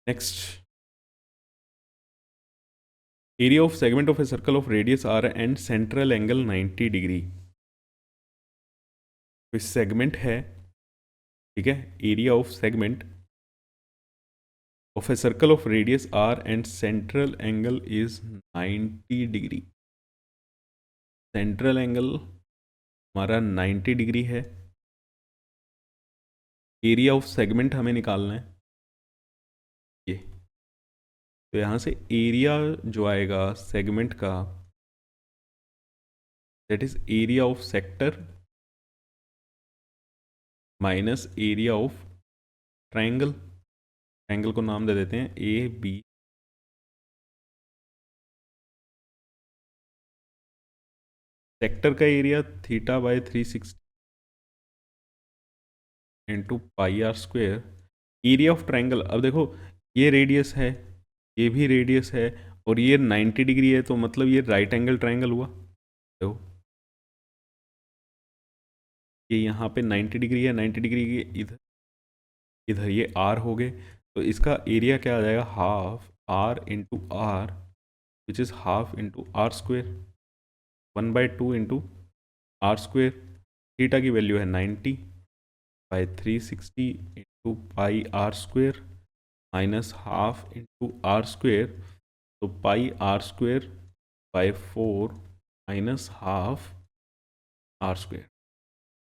Next, area of segment of a circle of radius R and central angle 90 degree. तो सेगमेंट है, ठीक है, area of segment of a circle of radius R and central angle is 90 degree. Central angle हमारा 90 degree है। Area of segment हमें निकालना है, ये तो यहाँ से एरिया जो आएगा सेगमेंट का, that is area of sector minus area of triangle. Triangle को नाम दे देते हैं ए बी। सेक्टर का area theta by 360 into pi are square. Area of triangle, अब देखो ये रेडियस है, ये भी रेडियस है, और ये 90 डिग्री है, तो मतलब ये राइट एंगल ट्रायंगल हुआ। देखो ये यहाँ पे 90 डिग्री है, 90 डिग्री के इधर इधर ये आर हो गए, तो इसका एरिया क्या आ जाएगा, half r into r, which is half into r square, 1/2 into r square. Theta की वैल्यू है 90 by 360 into pi are square minus half into r square, तो pi are square by 4 minus half r square.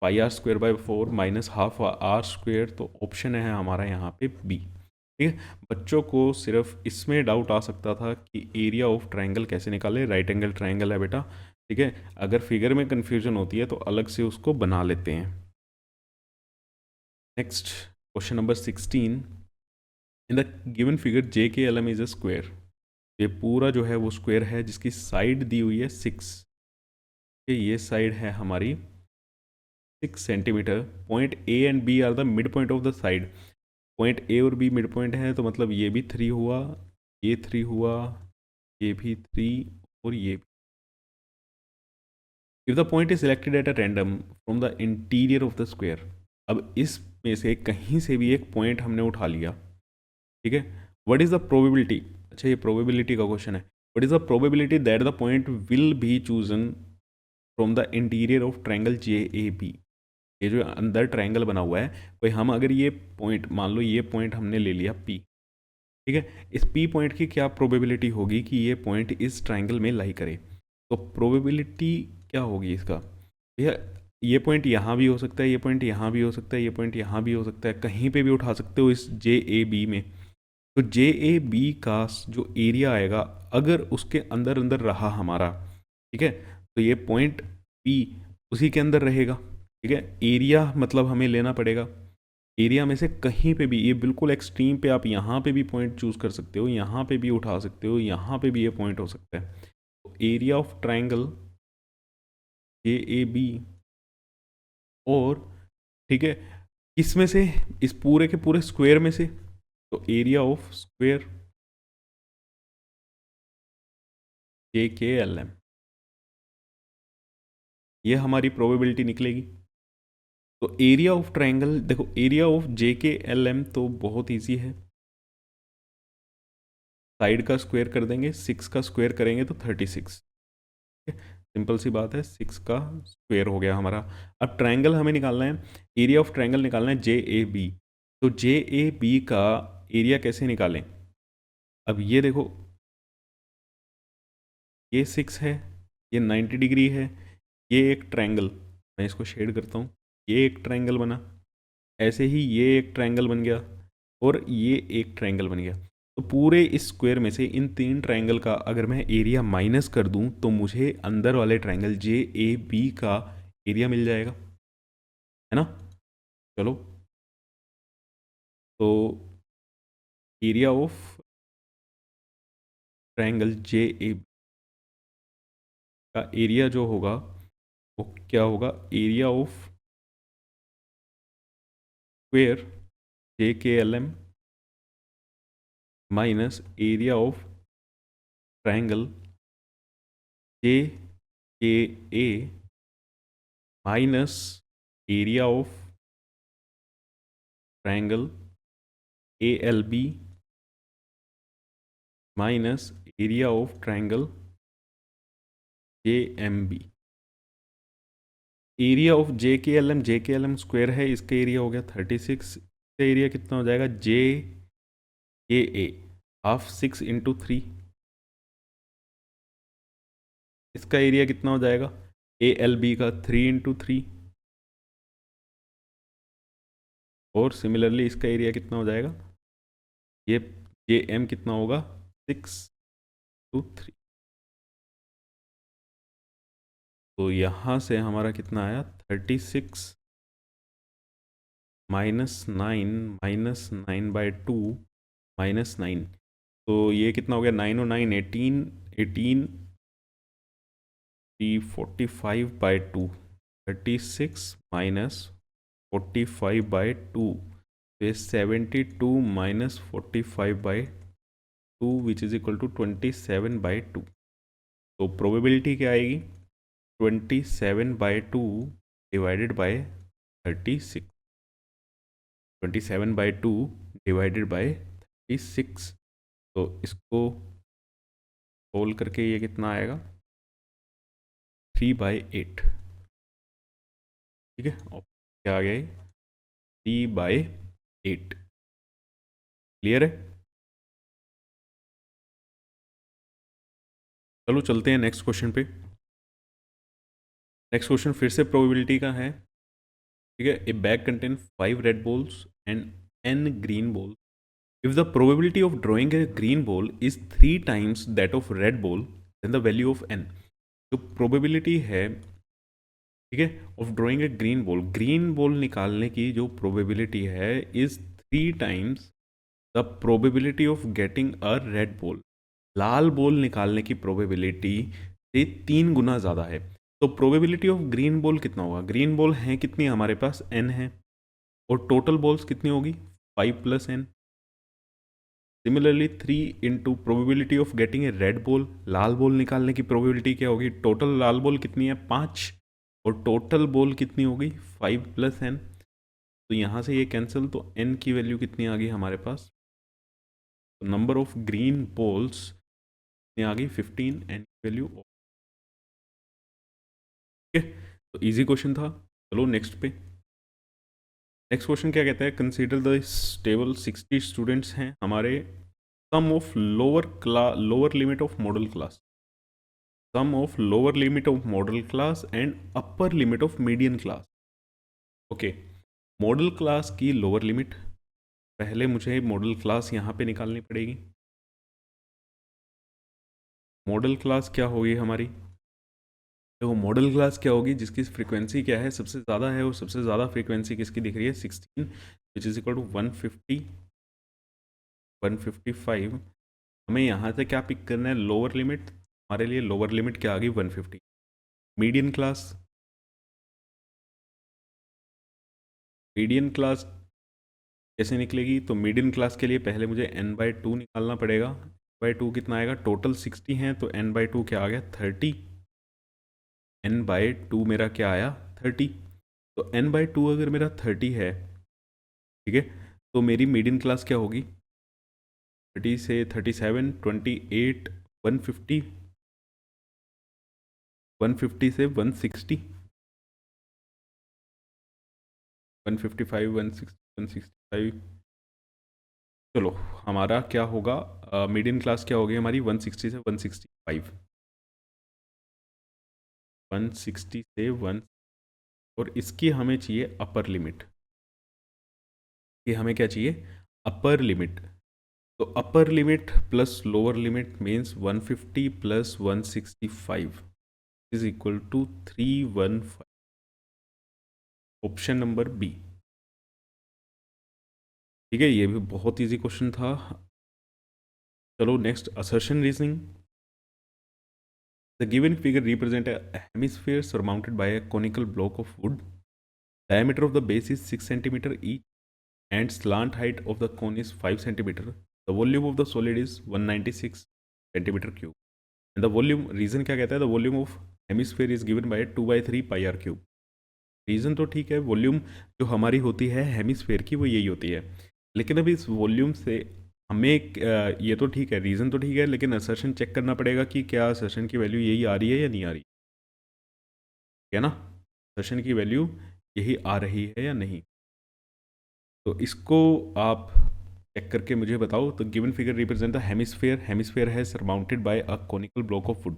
Pi are square by 4 minus half r square, तो option है हमारा यहाँ पे B. ठीक है, बच्चों को सिर्फ इसमें डाउट आ सकता था कि एरिया ऑफ ट्रायंगल कैसे निकाले, राइट एंगल ट्रायंगल है बेटा। ठीक है, अगर फिगर में कन्फ्यूजन होती है तो अलग से उसको बना लेते हैं। Next question number 16, in the given figure J K L M is a square. ये पूरा जो है वो स्क्वेयर है जिसकी साइड दी हुई है 6। ये साइड है हमारी 6 centimetre. Point A and B are the mid point of the side. Point A और बी मिड पॉइंट है, तो मतलब ये भी 3 हुआ, ये 3 हुआ, ये भी 3, और ये भी। If the point is selected at a random from the interior of the square. अब इसमें से कहीं से भी एक पॉइंट हमने उठा लिया। ठीक है, व्हाट इज द प्रोबेबिलिटी, अच्छा ये प्रोबेबिलिटी का क्वेश्चन है, what is the probability that the point will be chosen from the interior of triangle J A B. ये जो अंदर ट्रायंगल बना हुआ है, कोई हम अगर ये पॉइंट मान लो, ये पॉइंट हमने ले लिया पी। ठीक है, इस पी पॉइंट की क्या प्रोबेबिलिटी होगी कि ये पॉइंट इस ट्रायंगल में लाई करे। तो प्रोबेबिलिटी क्या होगी इसका, भैया ये पॉइंट यहाँ भी हो सकता है, ये पॉइंट यहाँ भी हो सकता है, ये पॉइंट यहाँ भी हो सकता है, कहीं पे भी उठा सकते हो इस जे ए बी में। तो जे ए बी का जो एरिया आएगा, अगर उसके अंदर अंदर रहा हमारा, ठीक है, तो ये पॉइंट पी उसी के अंदर रहेगा। ठीक है, एरिया मतलब हमें लेना पड़ेगा, एरिया में से कहीं पे भी, ये बिल्कुल एक्सट्रीम पे आप यहाँ पे भी पॉइंट चूज कर सकते हो, यहाँ पे भी उठा सकते हो, यहाँ पे भी ये पॉइंट हो सकता है। तो area of triangle J A B, और ठीक है, किसमें से, इस पूरे के पूरे स्क्वायर में से, तो area of square J K L M, ये हमारी प्रोबेबिलिटी निकलेगी। तो एरिया ऑफ ट्रायंगल, देखो area of J K L M तो बहुत इजी है, साइड का स्क्वायर कर देंगे, 6 का स्क्वायर करेंगे तो 36। सिंपल सी बात है, 6 का स्क्वायर हो गया हमारा। अब ट्रायंगल हमें निकालना है, एरिया ऑफ ट्रायंगल निकालना है जे ए बी। तो जे ए बी का एरिया कैसे निकालें, अब ये देखो, ये 6 है, ये 90 डिग्री है, ये एक ट्रायंगल, मैं इसको शेड करता हूँ, ये एक ट्रायंगल बना, ऐसे ही ये एक ट्रायंगल बन गया, और ये एक ट्रायंगल बन गया। तो पूरे इस स्क्वायर में से इन 3 ट्रायंगल का अगर मैं एरिया माइनस कर दूं, तो मुझे अंदर वाले ट्रायंगल जे ए बी का एरिया मिल जाएगा, है ना। चलो, तो एरिया ऑफ ट्रायंगल जे ए का एरिया जो होगा वो क्या होगा, area of square J K L M minus area of triangle J K A minus area of triangle A L B minus area of triangle J M B. Area of J K L M square है, इसका area हो गया 36। इसका area कितना हो जाएगा, जे K ए, half 6 into 3, इसका area कितना हो जाएगा, ए एल बी का 3 इंटू 3, और सिमिलरली इसका एरिया कितना हो जाएगा, ये जे एम कितना होगा, 6 to 3। तो यहाँ से हमारा कितना आया, 36 -9 -9/2 तो ये कितना हो गया, 9 और 9 18, 18 45/2, 36 -45/2, तो ये 72 -45/2 विच इज इक्वल टू 27/2। तो प्रोबेबिलिटी क्या आएगी, 27/2 डिवाइडेड बाय 36, 27/2 डिवाइडेड बाय 36। तो इसको सोल्व करके ये कितना आएगा, 3/8। ठीक है, और क्या आ गया ये, 3/8। क्लियर है। चलो चलते हैं नेक्स्ट क्वेश्चन पे। नेक्स्ट क्वेश्चन फिर से प्रोबेबिलिटी का है। ठीक है, a bag contain 5 red balls and n green ball. If the probability of drawing a green ball is 3 times that of red ball, then the value of n। जो probability है, ठीक है, of drawing a green ball निकालने की जो probability है is 3 times the probability of getting a red ball. Lal ball निकालने की प्रोबेबिलिटी से 3 गुना ज़्यादा है। तो प्रोबेबिलिटी ऑफ ग्रीन बॉल कितना होगा, ग्रीन बॉल है कितनी हमारे पास, n है, और टोटल बॉल्स कितनी होगी, 5 + n। Similarly 3 into probability of getting a red ball, Lal ball निकालने की प्रोबेबिलिटी क्या होगी, टोटल लाल बॉल कितनी है, 5, और टोटल बॉल कितनी होगी, 5 + n। तो यहाँ से ये कैंसिल, तो n की वैल्यू कितनी आ गई हमारे पास, तो नंबर ऑफ ग्रीन बॉल्स कितनी आ गई, 15, n की वैल्यू। ठीक है, तो इजी क्वेश्चन था। चलो नेक्स्ट पे। नेक्स्ट क्वेश्चन क्या कहता है, कंसीडर द टेबल 60 स्टूडेंट्स हैं हमारे, sum of lower limit of modal class, sum of lower limit of modal class and upper limit of median class. Okay, modal class की lower limit, पहले मुझे model class यहाँ पे निकालनी पड़ेगी। Model class क्या होगी हमारी, देखो मॉडल क्लास क्या होगी, जिसकी फ्रीक्वेंसी क्या है, सबसे ज़्यादा है, और सबसे ज़्यादा फ्रीक्वेंसी किसकी दिख रही है, 16, विच इज इक्वल टू 150, 155। हमें यहाँ से क्या पिक करना है, लोअर लिमिट। हमारे लिए लोअर लिमिट क्या आ गई, 150। मीडियन क्लास, मीडियन क्लास कैसे निकलेगी, तो मीडियन क्लास के लिए पहले मुझे n/2 निकालना पड़ेगा। n/2 कितना आएगा, टोटल 60 हैं, तो n/2 क्या आ गया, 30। n/2 मेरा क्या आया, 30। तो n/2 अगर मेरा 30 है, ठीक है, तो मेरी मीडियन क्लास क्या होगी, 30 से 37, 28, 150, 150 से 160, 155, 160, 165। चलो हमारा क्या होगा, मीडियन क्लास क्या होगी हमारी, 160 से 165, 160 से 1, और इसकी हमें चाहिए अपर लिमिट। ये हमें क्या चाहिए, अपर लिमिट। तो upper limit plus lower limit means 150 + 165 is equal to 315। Option number B. ठीक है, ये भी बहुत इजी क्वेश्चन था। चलो next, assertion reasoning. The given figure represent a hemisphere surmounted by a conical block of wood. Diameter of the base is 6 centimeter each and slant height of the cone is 5 centimeter. The volume of the solid is 196 centimeter cube. And the volume, reason क्या कहता है, the volume of hemisphere is given by 2/3 pi r cube. Reason तो ठीक है, volume जो हमारी होती है हेमिस्फेयर की वो यही होती है, लेकिन अभी इस वॉल्यूम से हमें ये तो ठीक है, रीज़न तो ठीक है, लेकिन असर्शन चेक करना पड़ेगा कि क्या असर्शन की वैल्यू यही आ रही है या नहीं आ रही है ना, असर्शन की वैल्यू यही आ रही है या नहीं। तो इसको आप चेक करके मुझे बताओ। तो given figure represent the hemisphere, hemisphere है surmounted by a conical block of wood.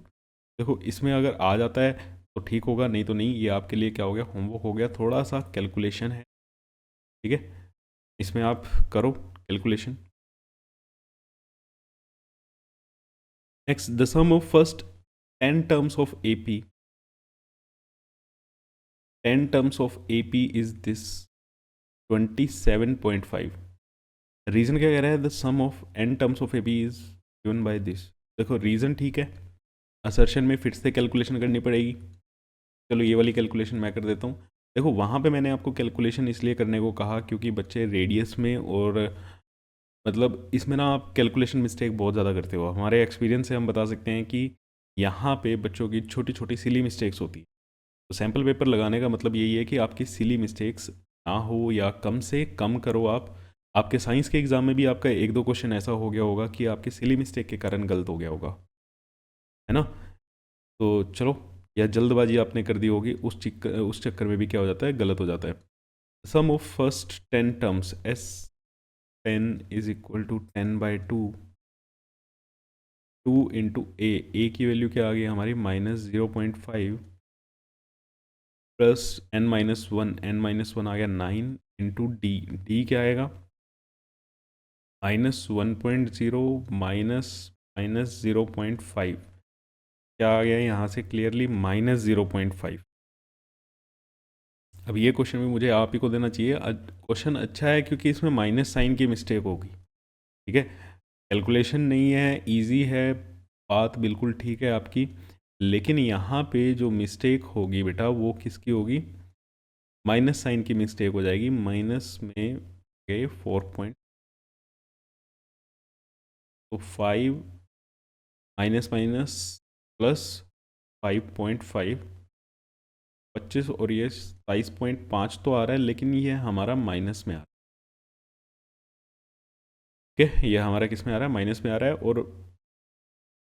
देखो इसमें अगर आ जाता है तो ठीक होगा, नहीं तो नहीं। ये आपके लिए क्या हो गया, होमवर्क हो गया, थोड़ा सा कैलकुलेशन है, ठीक है, इसमें आप करो calculation. Next, the sum of first 10 terms of AP, 10 terms of AP is this 27.5। Reason क्या कह रहा है, the sum of n terms of AP is given by this. देखो रीजन ठीक है, असर्शन में फिर से कैलकुलेशन करनी पड़ेगी। चलो ये वाली कैलकुलेशन मैं कर देता हूँ। देखो वहाँ पे मैंने आपको कैलकुलेशन इसलिए करने को कहा क्योंकि बच्चे रेडियस में और मतलब इसमें ना आप कैलकुलेशन मिस्टेक बहुत ज़्यादा करते हो। हमारे एक्सपीरियंस से हम बता सकते हैं कि यहाँ पे बच्चों की छोटी छोटी सिली मिस्टेक्स होती है। तो सैम्पल पेपर लगाने का मतलब यही है कि आपकी सिली मिस्टेक्स ना हो या कम से कम करो आप। आपके साइंस के एग्ज़ाम में भी आपका एक दो क्वेश्चन ऐसा हो गया होगा कि आपकी सिली मिस्टेक के कारण गलत हो गया होगा, है ना। तो चलो, या जल्दबाजी आपने कर दी होगी, उस चक्कर में भी क्या हो जाता है, गलत हो जाता है। Sum of first 10 terms S10 is equal to 10/2, 2 into A की वैल्यू क्या आ गई हमारी -0.5 प्लस n-1, n-1 आ गया 9 इंटू डी क्या आएगा -1.0 माइनस 0.5, क्या आ गया यहाँ से क्लियरली -0.5। अब ये क्वेश्चन भी मुझे आप ही को देना चाहिए। क्वेश्चन अच्छा है क्योंकि इसमें माइनस साइन की मिस्टेक होगी, ठीक है। कैलकुलेशन नहीं है, इजी है, बात बिल्कुल ठीक है आपकी, लेकिन यहाँ पे जो मिस्टेक होगी बेटा वो किसकी होगी, माइनस साइन की मिस्टेक हो जाएगी। माइनस में गए 4 तो 5 माइनस माइनस प्लस 5.5, 25 और ये 27.5 तो आ रहा है, लेकिन ये हमारा माइनस में आ रहा है। ठीक है, ये हमारा किस में आ रहा है, माइनस में आ रहा है। और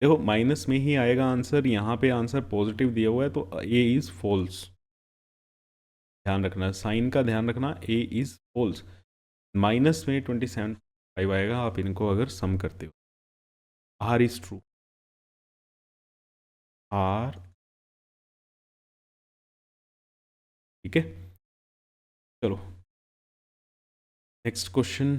देखो माइनस में ही आएगा आंसर, यहाँ पे आंसर पॉजिटिव दिया हुआ है तो ए इज़ फॉल्स। ध्यान रखना, साइन का ध्यान रखना, ए इज़ फॉल्स। माइनस में 27.5 आएगा आप इनको अगर सम करते हो। आर इज़ ट्रू, आर, ठीक है। चलो next question,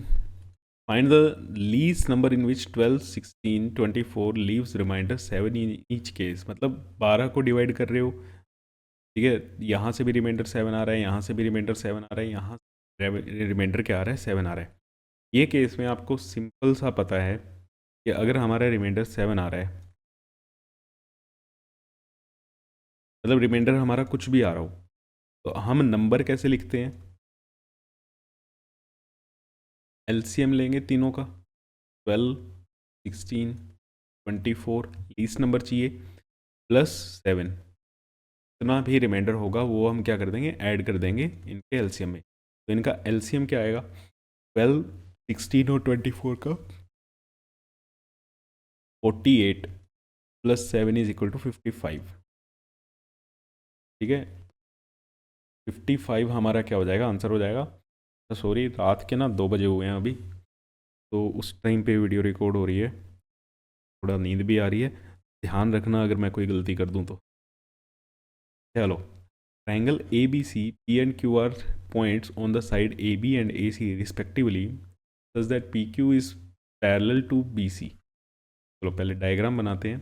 find the least number in which 12, 16, 24 leaves remainder 7 in each case. मतलब 12 को डिवाइड कर रहे हो, ठीक है, यहाँ से भी रिमाइंडर 7 आ रहा है, यहाँ से भी रिमाइंडर 7 आ रहा है, यहाँ रिमाइंडर क्या आ रहा है, 7 आ रहा है। ये केस में आपको सिंपल सा पता है कि अगर हमारा रिमाइंडर 7 आ रहा है, मतलब रिमाइंडर हमारा कुछ भी आ रहा हो, तो हम नंबर कैसे लिखते हैं, एलसीएम लेंगे तीनों का, 12, 16, 24, लीस्ट नंबर चाहिए, प्लस 7, जितना भी रिमाइंडर होगा वो हम क्या कर देंगे, ऐड कर देंगे इनके एलसीएम में। तो इनका एलसीएम क्या आएगा, 12, 16 और 24 का 48 प्लस 7 इज इक्वल टू 55, ठीक है। 55 हमारा क्या हो जाएगा, आंसर हो जाएगा। सॉरी, रात के ना 2 बजे हुए हैं अभी, तो उस टाइम पे वीडियो रिकॉर्ड हो रही है, थोड़ा नींद भी आ रही है, ध्यान रखना अगर मैं कोई गलती कर दूँ तो। चलो, triangle ABC, P and Q are points on the side AB and AC respectively, such that PQ is parallel to BC। चलो पहले डायग्राम बनाते हैं।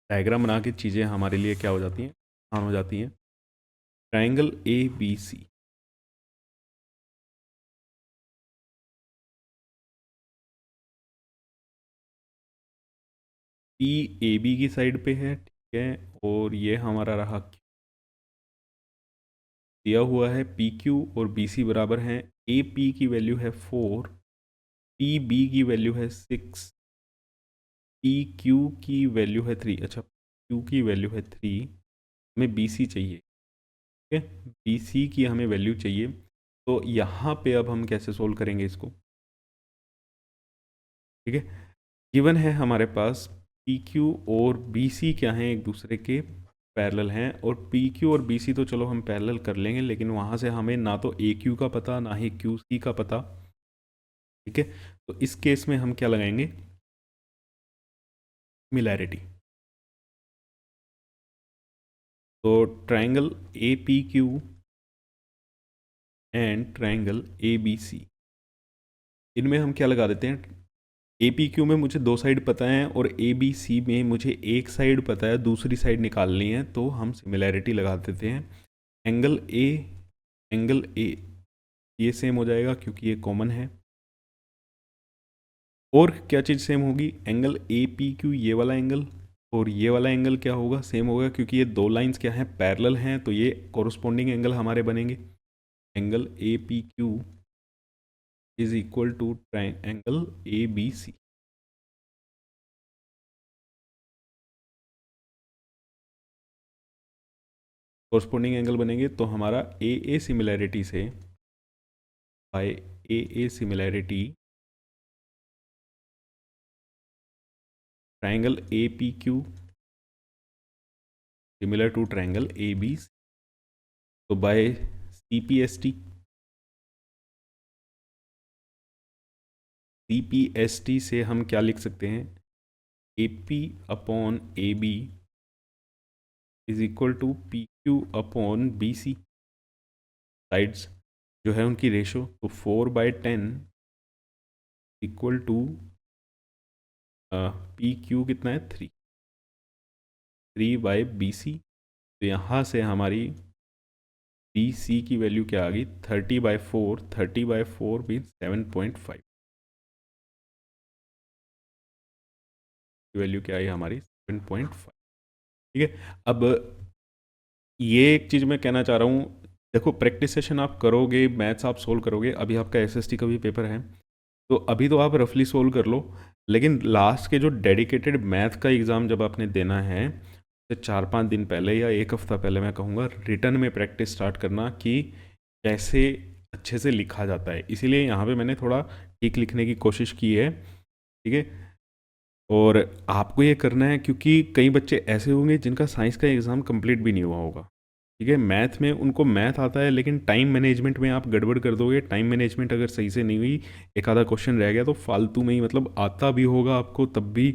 डायग्राम बना के चीज़ें हमारे लिए क्या हो जाती हैं, आसान हो जाती हैं। ट्राइंगल ABC, P AB की साइड पे है, ठीक है, और ये हमारा रहा दिया हुआ है PQ और BC बराबर हैं। AP की वैल्यू है 4, PB की वैल्यू है 6, PQ की वैल्यू है 3। अच्छा, Q की वैल्यू है 3, हमें BC चाहिए, ठीक है, BC की हमें वैल्यू चाहिए। तो यहाँ पे अब हम कैसे सोल्व करेंगे इसको, ठीक है। गिवन है हमारे पास PQ और BC क्या हैं, एक दूसरे के पैरेलल हैं, और PQ और BC तो चलो हम पैरेलल कर लेंगे, लेकिन वहाँ से हमें ना तो AQ का पता ना ही QC का पता, ठीक है। तो इस केस में हम क्या लगाएंगे, सिमिलैरिटी। तो triangle APQ and triangle ABC, इनमें हम क्या लगा देते हैं, ए पी क्यू में मुझे दो साइड पता है और ए बी सी में मुझे एक साइड पता है, दूसरी साइड निकालनी है, तो हम सिमिलैरिटी लगा देते हैं। एंगल ए, एंगल ए ये सेम हो जाएगा क्योंकि ये कॉमन है। और क्या चीज़ सेम होगी? एंगल ए पी क्यू, ये वाला एंगल और ये वाला एंगल क्या होगा? सेम होगा, क्योंकि ये दो लाइंस क्या हैं? पैरेलल हैं, तो ये कॉरस्पॉन्डिंग एंगल हमारे बनेंगे। Angle A P Q is equal to angle A B C. Corresponding angle बनेंगे, तो हमारा ए सिमिलैरिटी से, by A similarity, triangle A P Q similar to triangle A B C. तो by C P S T, C P S T से हम क्या लिख सकते हैं? A P upon A B is equal to P Q upon B C. Sides जो है उनकी रेशो, तो 4/10 इक्वल टू पी क्यू कितना है? 3/BC। तो यहाँ से हमारी बी सी की वैल्यू क्या आ गई? 30/4, 30/4 मीन 7.5 की वैल्यू क्या आई हमारी? 7.5। ठीक है। अब ये एक चीज़ मैं कहना चाह रहा हूँ, देखो प्रैक्टिस सेशन आप करोगे, मैथ्स आप सोल्व करोगे, अभी आपका एसएसटी का भी पेपर है, तो अभी तो आप रफली सोल्व कर लो, लेकिन लास्ट के जो डेडिकेटेड मैथ का एग्ज़ाम जब आपने देना है, तो 4-5 दिन पहले या एक हफ़्ता पहले मैं कहूँगा रिटर्न में प्रैक्टिस स्टार्ट करना कि कैसे अच्छे से लिखा जाता है। इसीलिए यहाँ पे मैंने थोड़ा ठीक लिखने की कोशिश की है। ठीक है। और आपको ये करना है, क्योंकि कई बच्चे ऐसे होंगे जिनका साइंस का एग्ज़ाम कंप्लीट भी नहीं हुआ होगा। ठीक है। मैथ में उनको मैथ आता है, लेकिन टाइम मैनेजमेंट में आप गड़बड़ कर दोगे। टाइम मैनेजमेंट अगर सही से नहीं हुई, एक आधा क्वेश्चन रह गया, तो फालतू में ही, मतलब आता भी होगा आपको तब भी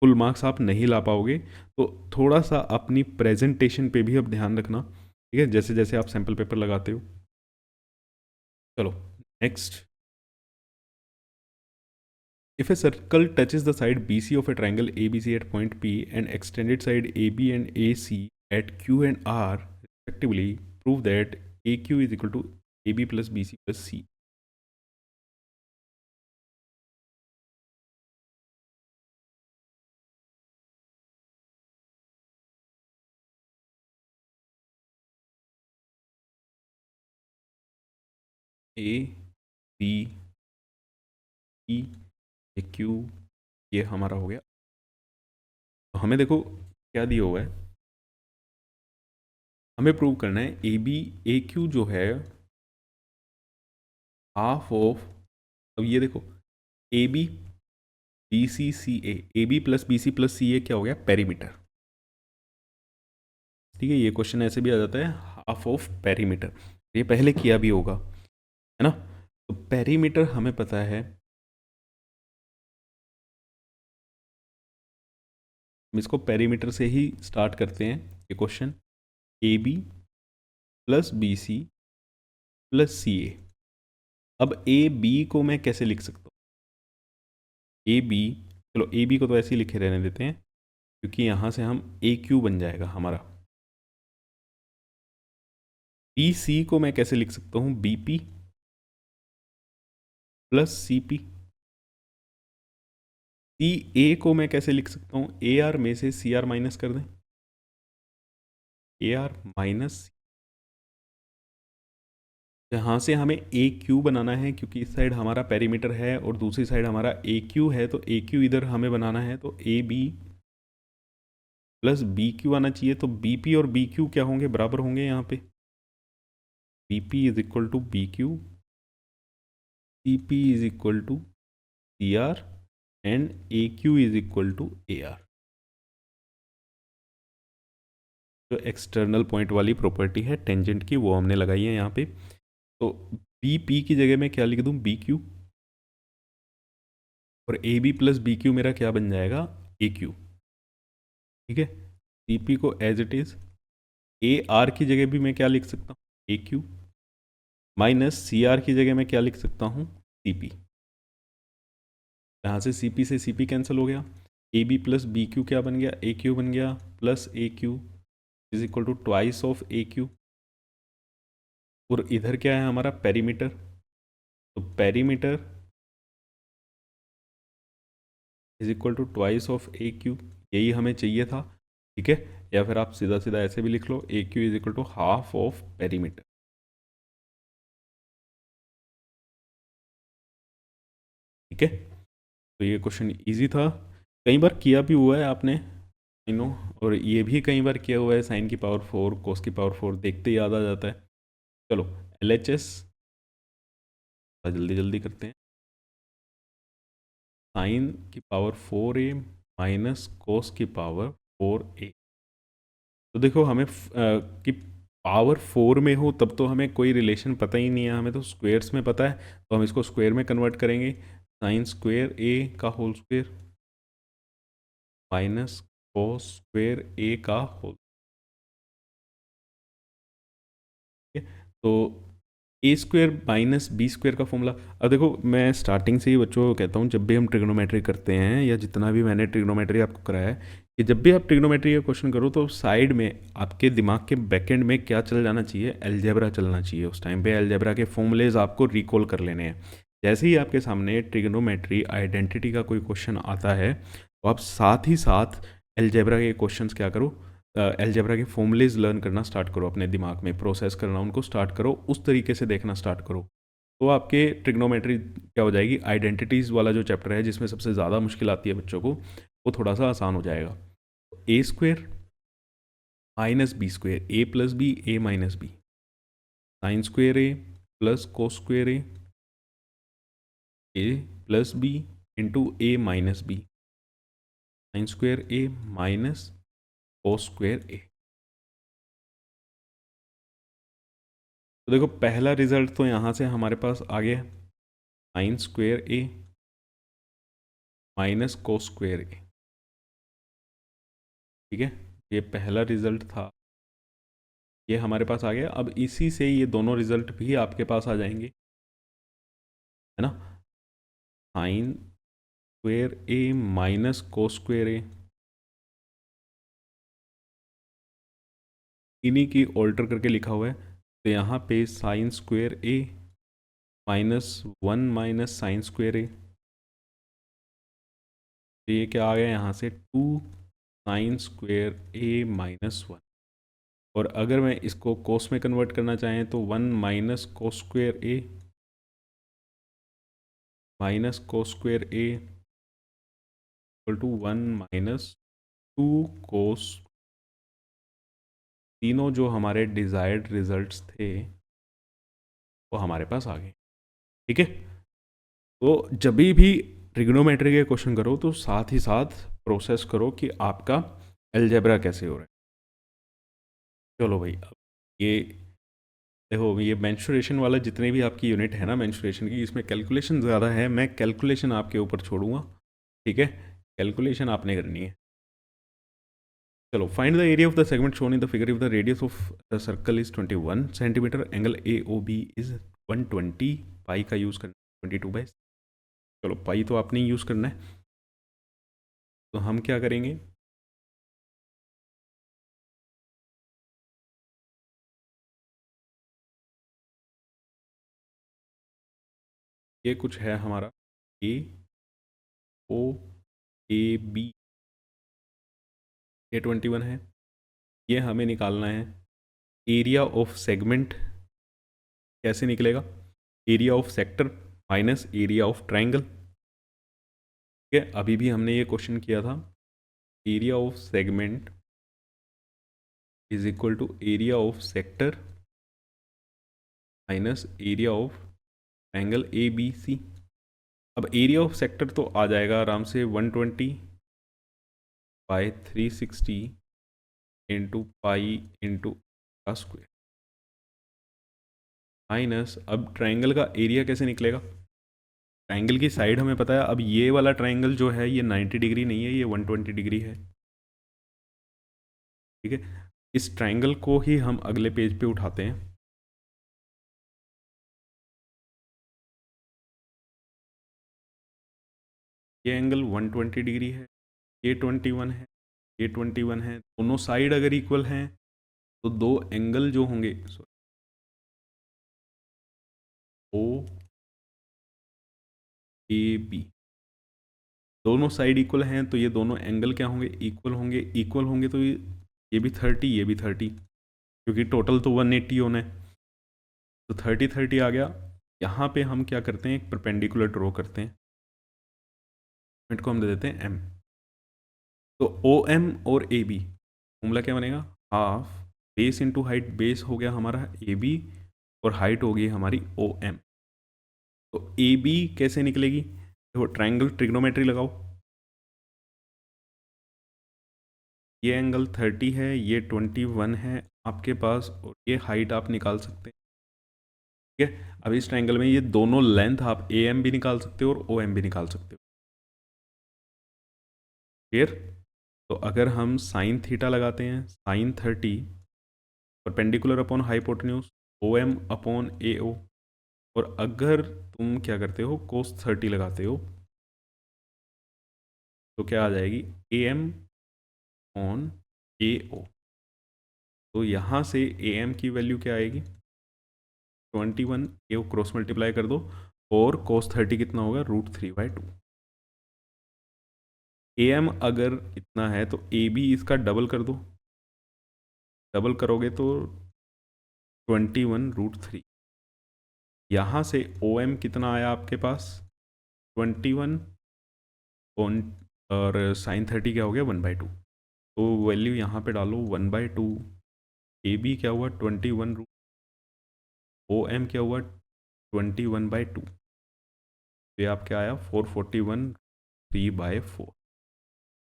फुल मार्क्स आप नहीं ला पाओगे। तो थोड़ा सा अपनी प्रेजेंटेशन पे भी अब ध्यान रखना। ठीक है, जैसे जैसे आप सैम्पल पेपर लगाते हो। चलो next. If a circle touches the side BC of a triangle ABC at point P and extended side AB and AC at Q and R respectively, prove that AQ is equal to AB plus BC plus C. A, B, E, A, Q, ये हमारा हो गया। तो हमें देखो क्या दिया हुआ है, हमें प्रूव करना है ए बी ए क्यू जो है हाफ ऑफ, अब ये देखो A B B C C A B plus B C plus C A क्या हो गया? पेरीमीटर। ठीक है, ये क्वेश्चन ऐसे भी आ जाता है, हाफ ऑफ पेरीमीटर, ये पहले किया भी होगा, है ना। तो पेरीमीटर हमें पता है, हम इसको पेरीमीटर से ही स्टार्ट करते हैं ये question. A B plus B C plus C A. अब ए बी को मैं कैसे लिख सकता हूँ? ए बी, चलो ए बी को तो ऐसे ही लिखे रहने देते हैं, क्योंकि यहाँ से हम ए क्यू बन जाएगा हमारा। बी सी को मैं कैसे लिख सकता हूँ? B P plus C P. C A को मैं कैसे लिख सकता हूँ? ए आर में से सी आर माइनस कर दें, ए आर माइनस, यहाँ से हमें ए क्यू बनाना है, क्योंकि इस साइड हमारा पेरीमीटर है और दूसरी साइड हमारा ए क्यू है, तो ए क्यू इधर हमें बनाना है, तो A B plus B Q आना चाहिए। तो बी पी और बी क्यू क्या होंगे? बराबर होंगे यहाँ पे। B P is equal to B Q, C P is equal to C R and A Q is equal to A R. जो एक्सटर्नल पॉइंट वाली प्रॉपर्टी है टेंजेंट की, वो हमने लगाई है यहाँ पे। तो बी पी की जगह मैं क्या लिख दूँ? बी क्यू, और A B plus B Q मेरा क्या बन जाएगा? A Q. ठीक है। सी पी को as it is, A R की जगह भी मैं क्या लिख सकता हूँ? A Q, minus C R की जगह मैं क्या लिख सकता हूँ? C P. यहाँ से सी पी से सी पी कैंसिल हो गया, A B plus B Q क्या बन गया, ए क्यू बन गया, plus A Q is equal to twice of A Q. और इधर क्या है हमारा पेरीमीटर, तो perimeter is equal to twice of A Q, यही हमें चाहिए था। ठीक है, या फिर आप सीधा सीधा ऐसे भी लिख लो, A Q is equal to half of perimeter. ठीक है, तो ये क्वेश्चन इजी था, कई बार किया भी हुआ है आपने, यू नो, और ये भी कई बार किया हुआ है, साइन की पावर 4 कोस की पावर 4 देखते ही याद आ जाता है। चलो एल एच एस जल्दी जल्दी करते हैं, साइन की पावर 4a माइनस कोस की पावर 4a। तो देखो हमें कि पावर 4 में हो तब तो हमें कोई रिलेशन पता ही नहीं है, हमें तो स्क्वेयर्स में पता है, तो हम इसको स्क्वेयर में कन्वर्ट करेंगे, साइन स्क्वेयर a का whole square minus cos square a का होल। तो A square minus B square का फॉर्मूला, अब देखो मैं स्टार्टिंग से ही बच्चों को कहता हूँ, जब भी हम ट्रिग्नोमेट्री करते हैं या जितना भी मैंने ट्रिग्नोमेट्री आपको कराया है, कि जब भी आप ट्रिग्नोमेट्री का क्वेश्चन करो तो साइड में आपके दिमाग के बैकएंड में क्या चल जाना चाहिए, अलजेब्रा चलना चाहिए। उस टाइम पे अलजेब्रा के फॉर्मूलेज आपको रिकॉल कर लेने हैं। जैसे ही आपके सामने ट्रिग्नोमेट्री आइडेंटिटी का कोई क्वेश्चन आता है, तो आप साथ ही साथ अलजेब्रा के क्वेश्चंस क्या करो, अलजेब्रा के फॉर्मूलेज लर्न करना स्टार्ट करो, अपने दिमाग में प्रोसेस करना उनको स्टार्ट करो, उस तरीके से देखना स्टार्ट करो। तो आपके ट्रिग्नोमेट्री क्या हो जाएगी, आइडेंटिटीज़ वाला जो चैप्टर है जिसमें सबसे ज़्यादा मुश्किल आती है बच्चों को, वो थोड़ा सा आसान हो जाएगा। A square minus B square, A plus B A minus B, sine square A plus cos square A plus B into A minus B, sine square A minus cos square ए। तो देखो पहला रिजल्ट तो यहाँ से हमारे पास आ गया, sine square A minus cos square ए। ठीक है, ये पहला रिजल्ट था, ये हमारे पास आ गया। अब इसी से ये दोनों रिजल्ट भी आपके पास आ जाएंगे, है ना, sine square A minus cos square ए, इन्हीं की ऑल्टर करके लिखा हुआ है। तो यहाँ पे sine square A minus 1 minus sine square ए, तो ये क्या आ गया यहाँ से 2 साइन स्क्वेयर ए माइनस 1। और अगर मैं इसको कोस में कन्वर्ट करना चाहें तो 1 minus cos square A minus cos square A equal to 1 minus 2 cos. तीनों जो हमारे डिज़ायर्ड रिजल्ट्स थे वो हमारे पास आ गए। ठीक है, तो जब भी ट्रिग्नोमेट्री के क्वेश्चन करो तो साथ ही साथ प्रोसेस करो कि आपका अलजेब्रा कैसे हो रहा है। चलो भाई, अब ये देखो, ये मेंस्ट्रुएशन वाला जितने भी आपकी यूनिट है ना मेंस्ट्रुएशन की, इसमें कैलकुलेशन ज़्यादा है, मैं कैलकुलेशन आपके ऊपर छोड़ूंगा। ठीक है, कैलकुलेशन आपने करनी है। चलो, find the area of the segment shown in the figure if the radius of the circle is 21 centimetre, angle A O B is 120, pi का यूज़ करना 22/। चलो पाई तो आपने यूज़ करना है, तो हम क्या करेंगे, ये कुछ है हमारा ए ओ ए बी, ये 21 है, ये हमें निकालना है। एरिया ऑफ सेगमेंट कैसे निकलेगा, area of sector minus area of triangle. ठीक है, अभी भी हमने ये क्वेश्चन किया था, area of segment is equal to area of sector minus area of triangle A B C. अब एरिया ऑफ सेक्टर तो आ जाएगा आराम से 120 बाई 360 इंटू पाई इंटू का स्क्वायर, माइनस अब ट्राइंगल का एरिया कैसे निकलेगा, ट्राइंगल की साइड हमें पता है, अब ये वाला ट्राइंगल जो है ये 90 डिग्री नहीं है, ये 120 डिग्री है। ठीक है, इस ट्राइंगल को ही हम अगले पेज पे उठाते हैं। ये एंगल 120 डिग्री है, ये 21 है, ये 21 है। दोनों साइड अगर इक्वल हैं तो दो एंगल जो होंगे, ओ ए बी, दोनों साइड इक्वल हैं तो ये दोनों एंगल क्या होंगे, इक्वल होंगे। इक्वल होंगे तो ये भी 30, ये भी 30, क्योंकि टोटल तो 180 होना है, तो 30 30 आ गया। यहाँ पे हम क्या करते हैं, एक परपेंडिकुलर ड्रॉ करते हैं, पॉइंट को हम दे देते हैं एम। तो ओ एम और ए बी फॉर्मूला क्या बनेगा, half base into height. Base हो गया हमारा ए बी और हाइट होगी हमारी ओ एम। तो ए बी कैसे निकलेगी, देखो ट्राइंगल ट्रिग्नोमेट्री लगाओ। ये एंगल 30 है, ये 21 है आपके पास, और ये हाइट आप निकाल सकते हैं। ठीक है, अब इस ट्राइंगल में ये दोनों लेंथ आप ए एम भी निकाल सकते हो और ओ एम भी निकाल सकते हो। क्लियर। तो अगर हम साइन थीटा लगाते हैं, sine 30 perpendicular upon hypotenuse O M upon A O, और अगर तुम क्या करते हो कोस 30 लगाते हो तो क्या आ जाएगी, ए एम ऑन ए ओ। तो यहाँ से ए एम की वैल्यू क्या आएगी, 21, ए ओ क्रॉस मल्टीप्लाई कर दो, और कोस 30 कितना होगा, √3/2। ए एम अगर इतना है तो ए बी इसका डबल कर दो, डबल करोगे तो 21√3। यहाँ से ओ एम कितना आया आपके पास, 21 ऑन, और साइन 30 क्या हो गया, 1/2। तो वैल्यू यहाँ पे डालो 1/2। ए बी क्या हुआ 21, ओ एम क्या हुआ 21/2। तो ये आप क्या आया 441 3/4।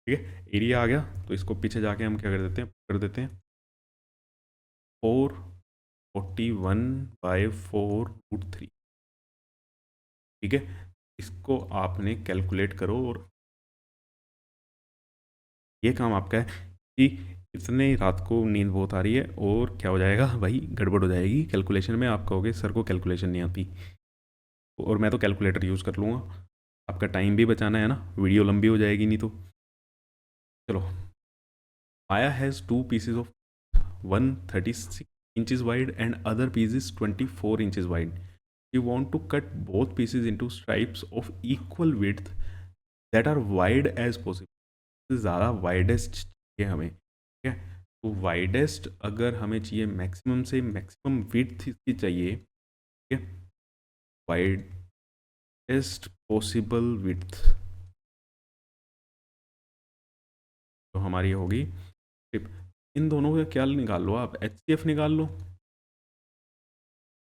ठीक है, एरिया आ गया। तो इसको पीछे जाके हम क्या कर देते हैं, कर देते हैं 441/4√3। ठीक है, इसको आपने कैलकुलेट करो, और ये काम आपका है कि इतने रात को नींद बहुत आ रही है और क्या हो जाएगा भाई, गड़बड़ हो जाएगी कैलकुलेशन में। आप कहोगे सर को कैलकुलेशन नहीं आती, और मैं तो कैलकुलेटर यूज़ कर लूँगा। आपका टाइम भी बचाना है ना, वीडियो लंबी हो जाएगी नहीं तो। चलो, Maya has two pieces of, one 36 inches wide and other piece is 24 inches wide. You want to cut both pieces into stripes of equal width that are wide as possible. ज़्यादा वाइडेस्ट चाहिए हमें, ठीक है। तो वाइडेस्ट अगर हमें चाहिए, maximum से मैक्सिमम विड्थ इसकी चाहिए, ठीक है, वाइडेस्ट पॉसिबल विड्थ तो हमारी होगी टिप। इन दोनों का क्या निकाल लो आप, HCF निकाल लो।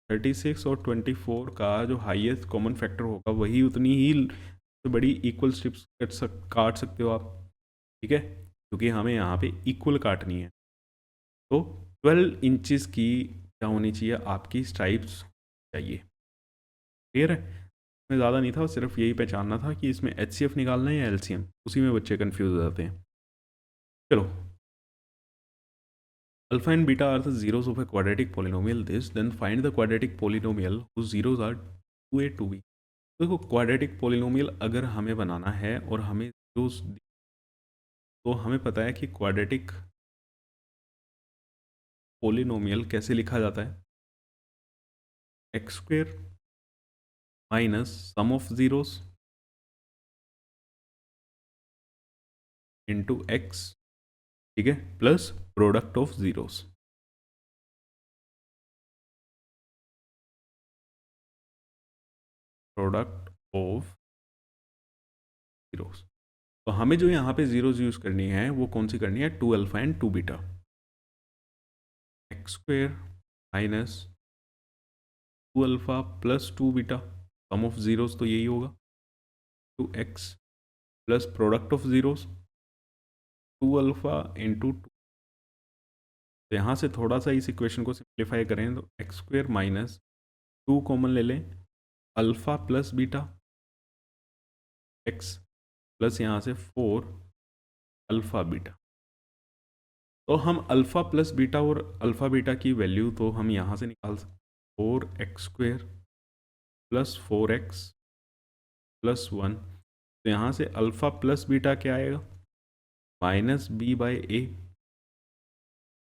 36 और 24 का जो हाईएस्ट कॉमन फैक्टर होगा वही उतनी ही बड़ी इक्वल स्ट्रिप्स काट सकते हो आप। ठीक है, क्योंकि हमें यहाँ पे इक्वल काटनी है। तो 12 इंचेस की क्या होनी चाहिए, आपकी स्ट्राइप्स चाहिए। क्लियर है, इसमें ज़्यादा नहीं था, सिर्फ यही पहचानना था कि इसमें HCF निकालना है या LCM, उसी में बच्चे कन्फ्यूज हो जाते हैं। चलो, alpha and beta are the zeros of a quadratic polynomial this, then find the quadratic polynomial whose zeros are 2a 2b। देखो, क्वाड्रेटिक पोलिनोमियल अगर हमें बनाना है और हमें जो, तो हमें पता है कि क्वाड्रेटिक पोलिनोमियल कैसे लिखा जाता है, x² minus sum of zeros into x, ठीक है, plus product of zeros. Product of zeros. तो हमें जो यहाँ पे जीरोस यूज करनी है वो कौन सी करनी है, 2 alpha and 2 beta. x² minus 2 alpha plus 2 beta, sum of zeros तो यही होगा 2x, plus product of zeros 2 alpha into 2। तो यहाँ से थोड़ा सा इस इक्वेशन को सिंप्लीफाई करें तो x² माइनस 2 कॉमन ले लें, alpha plus beta x, plus यहाँ से 4 अल्फा बीटा। तो हम अल्फा प्लस बीटा और अल्फा बीटा की वैल्यू तो हम यहाँ से निकाल सकते, 4x² प्लस 4x प्लस 1। तो यहाँ से अल्फ़ा प्लस बीटा क्या आएगा, minus B by A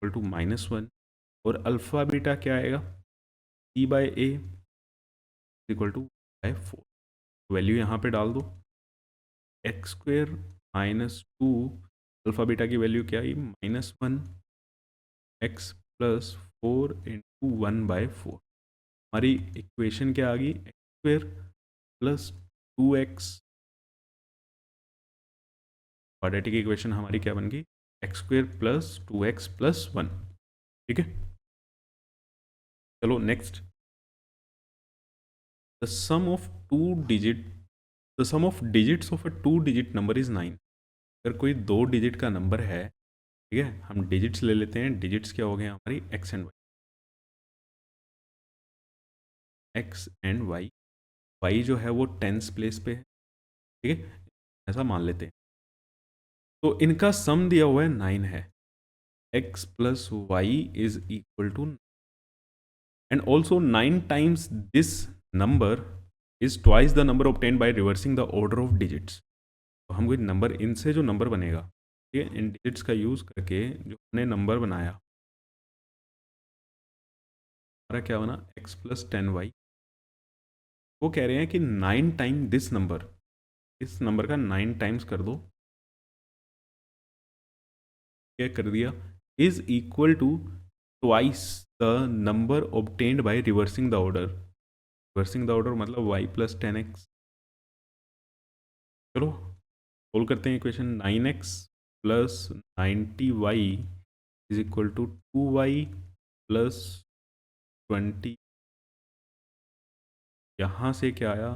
equal to -1, और अल्फ़ा बीटा क्या आएगा, C by A equal to by 4। Value यहाँ पे डाल दो, x² -2, अल्फ़ा बीटा की वैल्यू क्या आई, -1, x प्लस 4 इंटू 1/4। हमारी इक्वेशन क्या आ गई, x² plus 2x, quadratic equation हमारी क्या बन गई, x² प्लस 2x प्लस 1। ठीक है, चलो next. The sum of two digit the sum of digits of a 2 digit number is 9। अगर कोई 2 डिजिट का नंबर है, ठीक है, हम डिजिट्स ले लेते हैं। डिजिट्स क्या हो गए हमारी, X and Y, X and Y. Y जो है वो टेंस प्लेस पे है, ठीक है, ऐसा मान लेते हैं। तो इनका सम दिया हुआ है 9 है, x plus Y is equal to, and also 9 times this number is twice the number obtained by reversing the order of digits. तो हम कोई नंबर, इनसे जो नंबर बनेगा, ठीक है, इन डिजिट्स का यूज़ करके जो हमने नंबर बनाया, हमारा क्या बना, x प्लस 10y। वो कह रहे हैं कि 9 टाइम दिस नंबर, इस नंबर का 9 टाइम्स कर दो, क्या कर दिया, is equal to twice the number obtained by reversing the order. Reversing the order मतलब y प्लस 10x। चलो सोल्व करते हैं equation. 9x plus 90y is equal to 2y plus 20। यहाँ से क्या आया,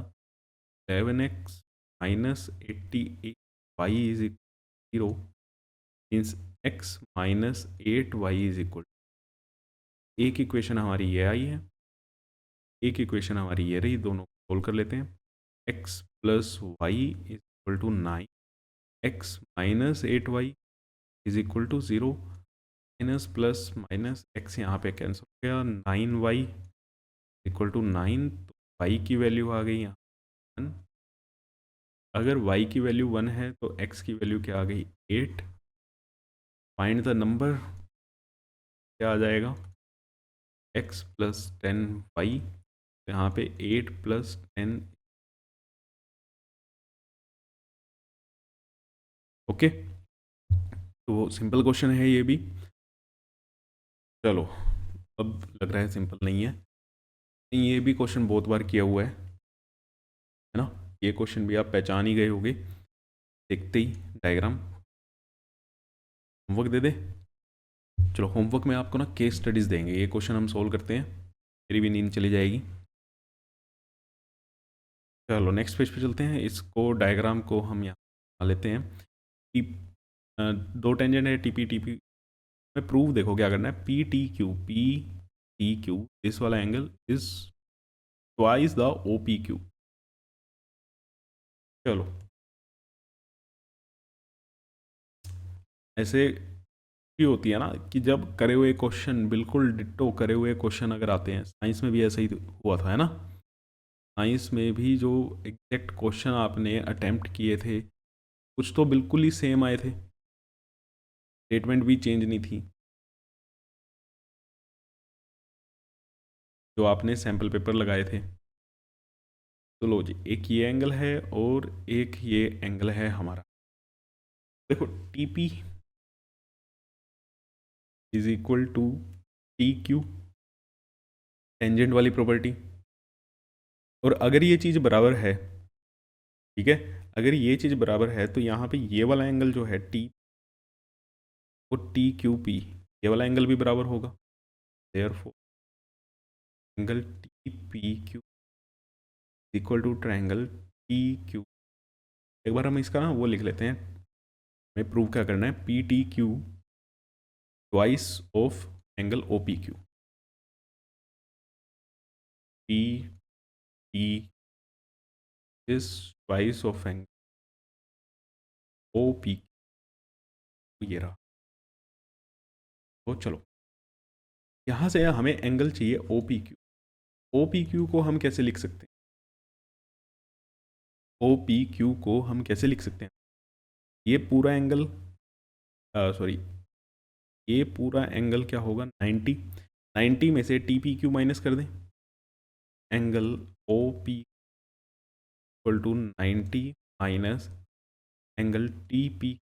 11x minus 88 Y is equal 0, means x minus 8y is equal. एक equation हमारी ये आई है, एक इक्वेशन हमारी ये रही, दोनों को सोल्व कर लेते हैं। x plus Y is equal to 9, x minus 8y is equal to 0, minus plus minus x यहाँ पे कैंसिल हो गया, 9y इक्वल टू 9, तो y की वैल्यू आ गई यहाँ 1। अगर y की वैल्यू 1 है तो x की वैल्यू क्या आ गई, 8। फाइंड द नंबर, क्या आ जाएगा, x प्लस 10y, यहाँ पे 8 प्लस 10। ओके, तो सिंपल क्वेश्चन है ये भी। चलो, अब लग रहा है सिंपल नहीं है, ये भी क्वेश्चन बहुत बार किया हुआ है ना। ये क्वेश्चन भी आप पहचान ही गए होंगे देखते ही डायग्राम। होमवर्क दे दे, चलो होमवर्क में आपको ना केस स्टडीज़ देंगे, ये क्वेश्चन हम सोल्व करते हैं, मेरी भी नींद चली जाएगी। चलो नेक्स्ट पेज पे चलते हैं, इसको डायग्राम को हम यहाँ लेते हैं कि 2 टेंजेंट है टीपी टीपी में। प्रूफ देखो क्या करना है, पी टी क्यू इस वाला angle is twice the O P Q. चलो ऐसे ही होती है ना कि जब करे हुए क्वेश्चन बिल्कुल डिट्टो करे हुए क्वेश्चन अगर आते हैं, साइंस में भी ऐसा ही हुआ था, है ना। साइंस में भी जो एग्जैक्ट क्वेश्चन आपने अटेम्प्ट किए थे, कुछ तो बिल्कुल ही सेम आए थे, स्टेटमेंट भी चेंज नहीं थी, जो आपने सैम्पल पेपर लगाए थे। तो लो जी, एक ये एंगल है और एक ये एंगल है हमारा। देखो T P is equal to T Q, tangent वाली प्रॉपर्टी। और अगर ये चीज़ बराबर है, ठीक है, अगर ये चीज़ बराबर है तो यहाँ पे ये वाला एंगल जो है टी और टी क्यू पी, ये वाला एंगल भी बराबर होगा। Therefore angle T P Q equal to triangle T Q. एक बार हम इसका ना वो लिख लेते हैं, हमें प्रूव क्या करना है, P T Q twice of angle O P Q. P T is twice of angle O P Q, ये रहा। तो चलो यहाँ से हमें एंगल चाहिए O P Q. O P Q को हम कैसे लिख सकते हैं, ओ पी क्यू को हम कैसे लिख सकते हैं? ये पूरा एंगल, सॉरी, ये पूरा एंगल क्या होगा? 90। 90 में से टी पी क्यू माइनस कर दें, angle O P equal to 90 minus angle T P.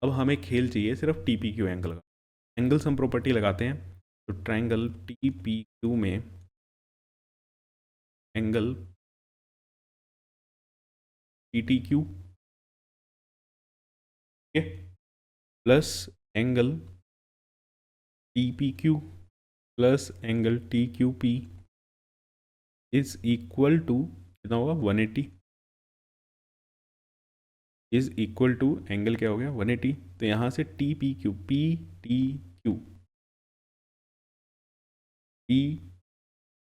अब हमें खेल चाहिए सिर्फ टी पी क्यू एंगल का। एंगल सम प्रॉपर्टी लगाते हैं, तो ट्रायंगल टी पी क्यू में एंगल पी टी क्यू, ठीक है, plus angle T P Q plus angle T Q P is equal to कितना होगा? 180। इज इक्वल टू एंगल क्या हो गया? 180। तो यहाँ से T P Q, P T Q, P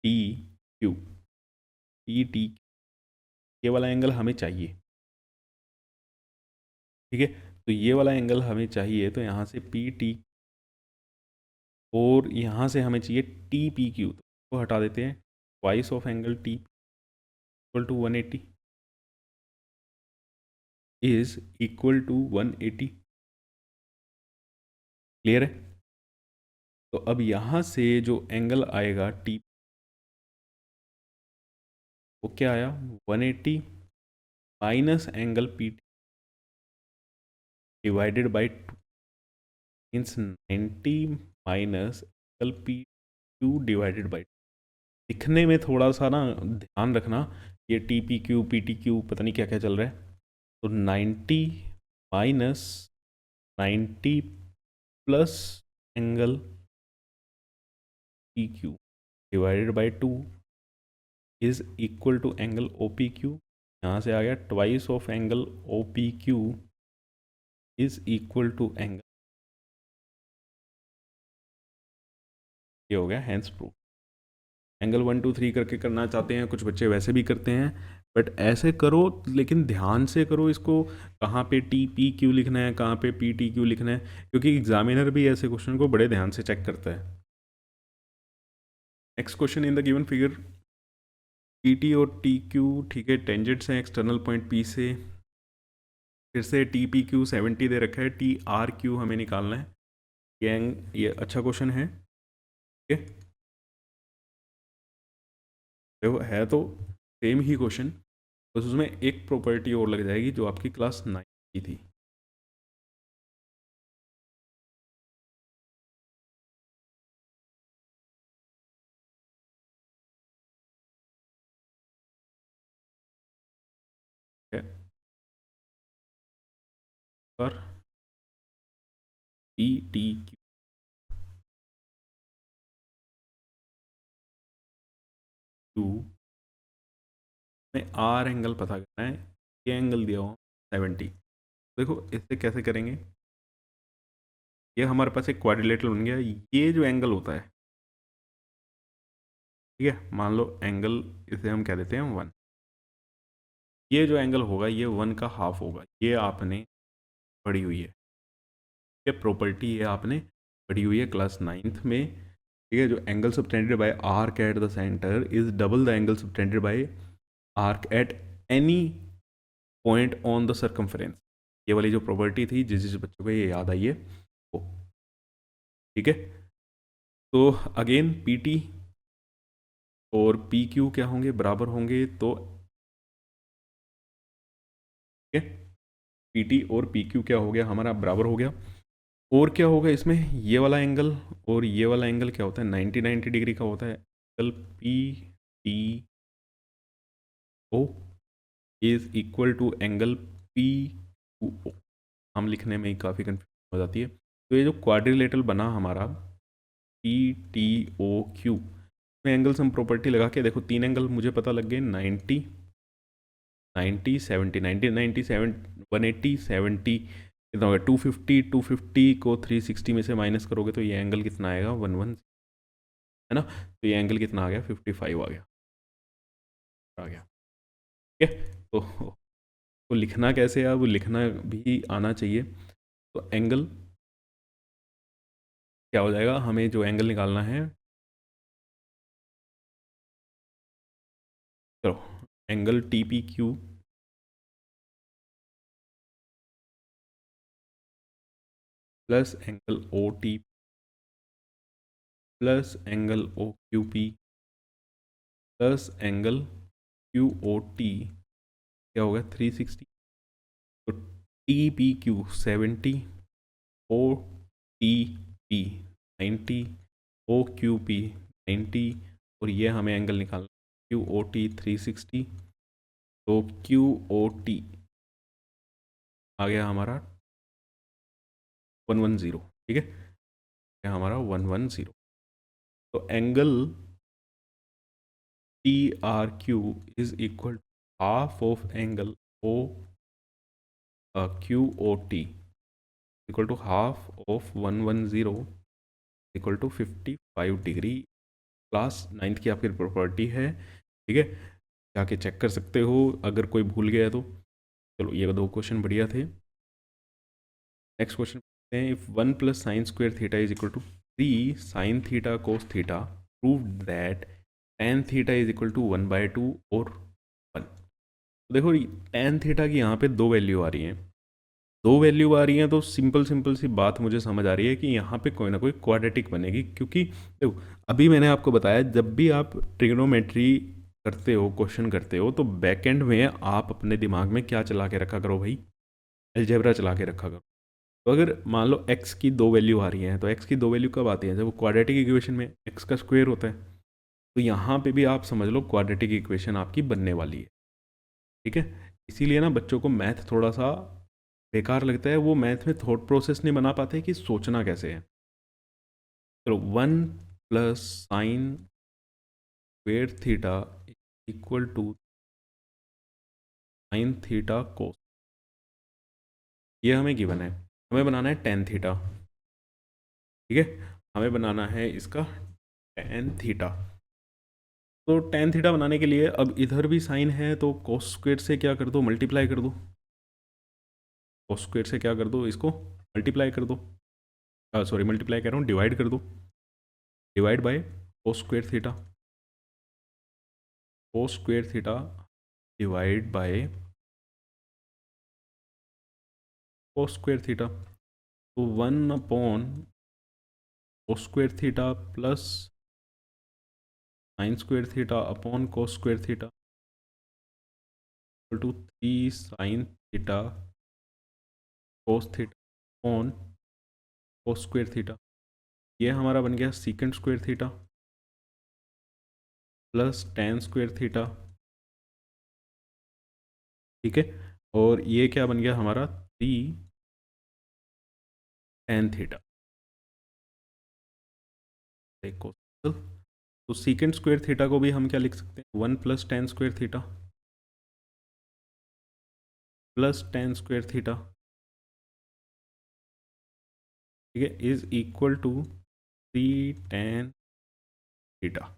T Q, P T, ये वाला एंगल हमें चाहिए, ठीक है। तो ये वाला एंगल हमें चाहिए, तो यहाँ से पी टी और यहाँ से हमें चाहिए टी पी क्यू, तो हटा देते हैं। Twice of angle T equal to 180 is equal to 180। Clear है? तो अब यहाँ से जो एंगल आएगा टी, वो क्या आया? 180 minus angle P divided by 2, means 90 minus angle P Q divided by. दिखने में थोड़ा सा ना ध्यान रखना, ये T P Q P T Q पता नहीं क्या क्या चल रहा है। तो 90 minus 90 plus angle P Q divided by 2 is equal to angle O P Q. यहाँ से आ गया twice of angle O P Q is equal to angle, ये हो गया हैंस प्रूफ। एंगल 1 2 3 करके करना चाहते हैं, कुछ बच्चे वैसे भी करते हैं, बट ऐसे करो लेकिन ध्यान से करो इसको। कहाँ पे टी पी क्यू लिखना है, कहाँ पे पी टी क्यू लिखना है, क्योंकि एग्जामिनर भी ऐसे क्वेश्चन को बड़े ध्यान से चेक करता है। Next question, in the given figure P T और टी क्यू, ठीक है, टेंजेंट्स हैं एक्सटर्नल पॉइंट पी से। फिर से टी पी क्यू 70 दे रखा है, टी आर क्यू हमें निकालना है। ये अच्छा क्वेश्चन है, ठीक है। देखो है तो सेम ही क्वेश्चन, बस उसमें एक प्रॉपर्टी और लग जाएगी जो आपकी क्लास 9 की थी। ठीक है, पर पी टी क्यू में आर एंगल पता करना है। ये एंगल दिया हुआ 70। देखो इससे कैसे करेंगे, ये हमारे पास एक क्वाड्रिलेटरल बन गया। ये जो एंगल होता है, ठीक है, मान लो एंगल इसे हम कह देते हैं 1। ये जो एंगल होगा ये 1 का हाफ होगा। ये आपने पढ़ी हुई है, ये प्रॉपर्टी ये आपने पढ़ी हुई है क्लास 9th में, ठीक है। जो angle subtended bye arc at the centre is double the angle subtended bye arc at any point on the circumference. ये वाली जो प्रॉपर्टी थी, जिस जिस बच्चों को ये याद आई है वो, ठीक है। तो अगेन पी टी और पी क्यू क्या होंगे? बराबर होंगे। तो ठीक है, पी टी और पी क्यू क्या हो गया हमारा? बराबर हो गया। और क्या होगा इसमें? ये वाला एंगल और ये वाला एंगल क्या होता है? 90 डिग्री का होता है। Angle P T O is equal to angle P Q O. हम लिखने में ही काफ़ी कन्फ्यूजन हो जाती है। तो ये जो क्वाड्रिलेटरल बना हमारा पी टी ओ क्यू में एंगल सम प्रॉपर्टी लगा के देखो, तीन एंगल मुझे पता लग गए, 90 90 70, 90 90 7 180 70, कितना होगा? 250। 250 को 360 में से माइनस करोगे तो ये एंगल कितना आएगा? 11, है ना। तो ये एंगल कितना आ गया? 55 आ गया, ठीक है। तो लिखना कैसे है? वो लिखना भी आना चाहिए। तो एंगल क्या हो जाएगा? हमें जो एंगल निकालना है, चलो, angle T P Q plus angle O T plus angle O Q P plus angle Q O T क्या होगा 360। तो T P Q 70, O T P 90, O Q P 90, और ये हमें एंगल निकालना क्यू ओ टी 360। तो Q O T आ गया हमारा 110, ठीक है, ये हमारा 110। तो angle T R Q is equal half of angle O Q O T equal to half of 110 equal to 55 degree. Class 9th की आपकी प्रॉपर्टी है, ठीक है, जाके चेक कर सकते हो अगर कोई भूल गया है तो। चलो ये दो क्वेश्चन बढ़िया थे। नेक्स्ट क्वेश्चन हैं, if 1 plus sine square theta is equal to 3 sine theta cos theta, prove that tan theta is equal to 1/2 और 1। तो देखो टेन थीटा की यहाँ पे दो वैल्यू आ रही हैं, दो वैल्यू आ रही हैं, तो सिंपल सिंपल सी बात मुझे समझ आ रही है कि यहाँ पे कोई ना कोई क्वाड्रेटिक बनेगी, क्योंकि देखो अभी मैंने आपको बताया जब भी आप ट्रिग्नोमेट्री करते हो, क्वेश्चन करते हो, तो बैक एंड में आप अपने दिमाग में क्या चला के रखा करो भाई, अलजेब्रा चला के रखा करो। तो अगर मान लो x की दो वैल्यू आ रही हैं, तो x की दो वैल्यू कब आती हैं, जब वो क्वाड्रेटिक इक्वेशन में x का स्क्वायर होता है। तो यहाँ पे भी आप समझ लो क्वाड्रेटिक इक्वेशन आपकी बनने वाली है, ठीक है। इसीलिए ना बच्चों को मैथ थोड़ा सा बेकार लगता है, वो मैथ में थॉट प्रोसेस नहीं बना पाते कि सोचना कैसे है। चलो 1 plus sine square theta equal to sine theta cos, ये हमें गिवन है, हमें बनाना है टेन थीटा, ठीक है, हमें बनाना है इसका टेन थीटा। तो टेन थीटा बनाने के लिए अब इधर भी साइन है, तो कोस स्क्वेयर से क्या कर दो, मल्टीप्लाई कर दो, कोस स्क्वेयर से क्या कर दो, इसको मल्टीप्लाई कर दो, सॉरी मल्टीप्लाई कर रहा हूँ, डिवाइड कर दो, divide by cos square theta, cos square theta divide by cos square theta. तो 1/कोस square theta plus sine square theta upon cos square theta equal to 3 sine theta cos theta upon cos square theta. ये हमारा बन गया secant square theta plus tan square theta, ठीक है, और ये क्या बन गया हमारा 3 टेन थीटा। देखो तो सीकेंड स्क्वेयर थीटा को भी हम क्या लिख सकते हैं, 1 plus tan square theta plus tan square theta, ठीक है, is equal to 3 tan theta.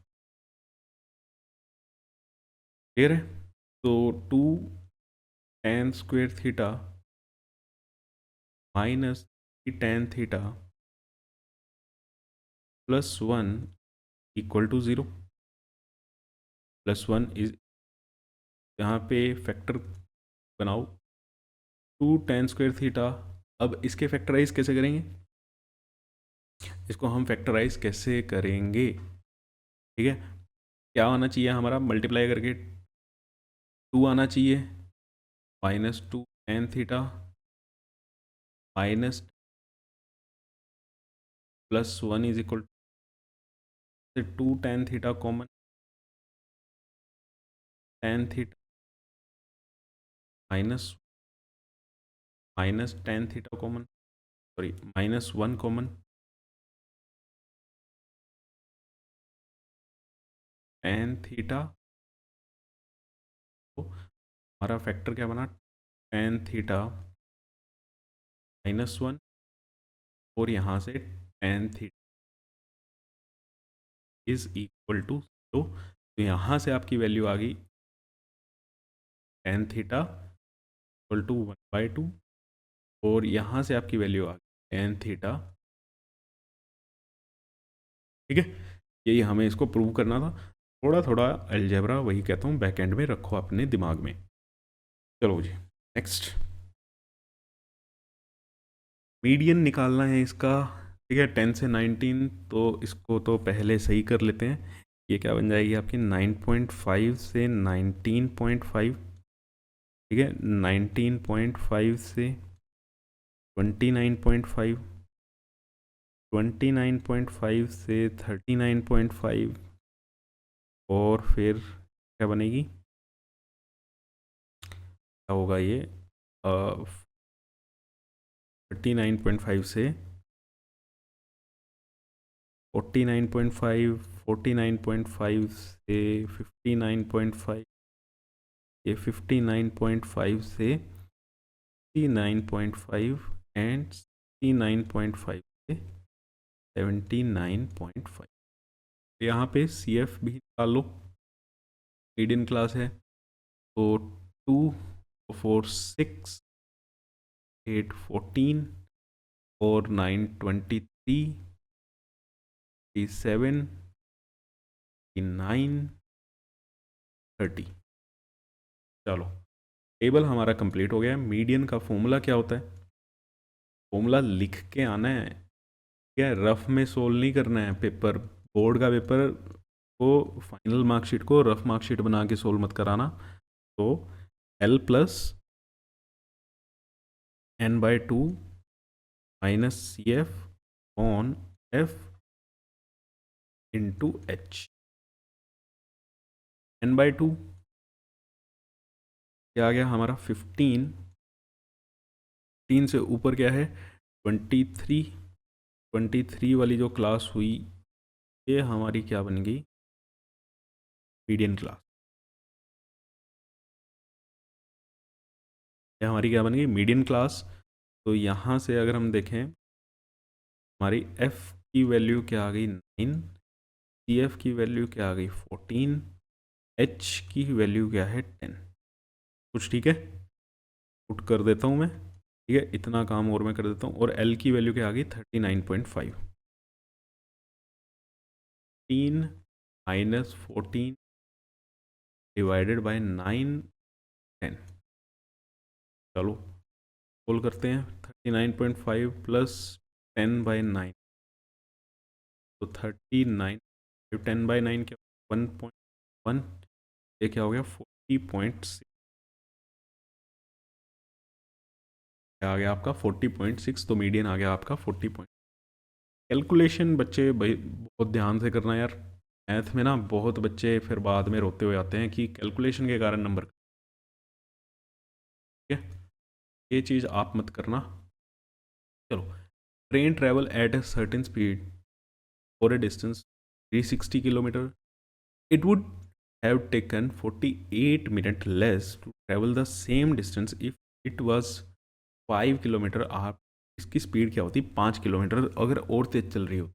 Clear है। तो 2 tan square theta minus 3 tan theta plus 1 equal to 0। Plus 1 is, यहाँ पे फैक्टर बनाओ 2 टेन स्क्वेयर थीटा। अब इसके फैक्टराइज कैसे करेंगे, इसको हम फैक्टराइज कैसे करेंगे, ठीक है, क्या आना चाहिए हमारा, मल्टीप्लाई करके 2 आना चाहिए, -2 tan theta minus plus 1 is equal to 2 tan theta common, tan theta minus minus tan theta common, sorry -1 common, tan theta. तो हमारा फैक्टर क्या बना, टेन थीटा -1 और यहाँ से tan theta is equal to 0। तो यहाँ से आपकी वैल्यू आ गई टेन थीटा इक्वल टू 1/2, और यहाँ से आपकी वैल्यू आ गई टेन थीटा, ठीक है। यही हमें इसको प्रूव करना था, थोड़ा थोड़ा अलजेब्रा, वही कहता हूँ बैक एंड में रखो अपने दिमाग में। चलो जी नेक्स्ट। मीडियन निकालना है इसका, ठीक है, 10 से 19, तो इसको तो पहले सही कर लेते हैं। ये क्या बन जाएगी आपकी 9.5 से 19.5, ठीक है, 19.5 से 29.5, 29.5 से 39.5, और फिर क्या बनेगी, क्या होगा ये, 39.5 से 49.5, 49.5 से 59.5, ये 59.5 से 69.5, एंड 69.5 से 79.5। यहाँ पे सी एफ भी निकाल लो, मीडियन क्लास है, तो 2 4 6 8 14 और 9 23 7 9 30। चलो, टेबल हमारा कंप्लीट हो गया है। मीडियन का फॉर्मूला क्या होता है, फॉर्मूला लिख के आना है, क्या रफ में सोल्व नहीं करना है। पेपर, बोर्ड का पेपर को, फाइनल मार्कशीट को रफ मार्कशीट बना के सोल्व मत कराना। तो L plus n/2 minus C F on F into H. n/2 क्या आ गया हमारा 15, 15 से ऊपर क्या है 23, 23 वाली जो क्लास हुई ये हमारी क्या बन गई, मीडियन क्लास। ये हमारी क्या बन गई, मीडियन क्लास। तो यहाँ से अगर हम देखें, हमारी f की वैल्यू क्या आ गई 9, सी एफ की वैल्यू क्या आ गई 14, h की वैल्यू क्या है 10। कुछ ठीक है, पुट कर देता हूँ मैं, ठीक है, इतना काम और मैं कर देता हूँ। और l की वैल्यू क्या आ गई 39.5, 15 माइनस 14 डिवाइडेड बाय 9 10। चलो सोल्व करते हैं, 39.5 प्लस 10/9, तो 39, 10/9 क्या 1.1, ये क्या हो गया 40.6, आ गया आपका 40.6। तो मीडियन आ गया आपका 40 कैलकुलेशन बच्चे भाई बहुत ध्यान से करना यार, मैथ में ना बहुत बच्चे फिर बाद में रोते हुए आते हैं कि कैलकुलेशन के कारण नंबर, ठीक है, ये चीज़ आप मत करना। चलो, train travel at a certain speed for a distance 360 kilometre, it would have taken 48 minute less to travel the same distance if it was 5 kilometre. आप इसकी स्पीड क्या होती 5 किलोमीटर अगर और तेज चल रही हो।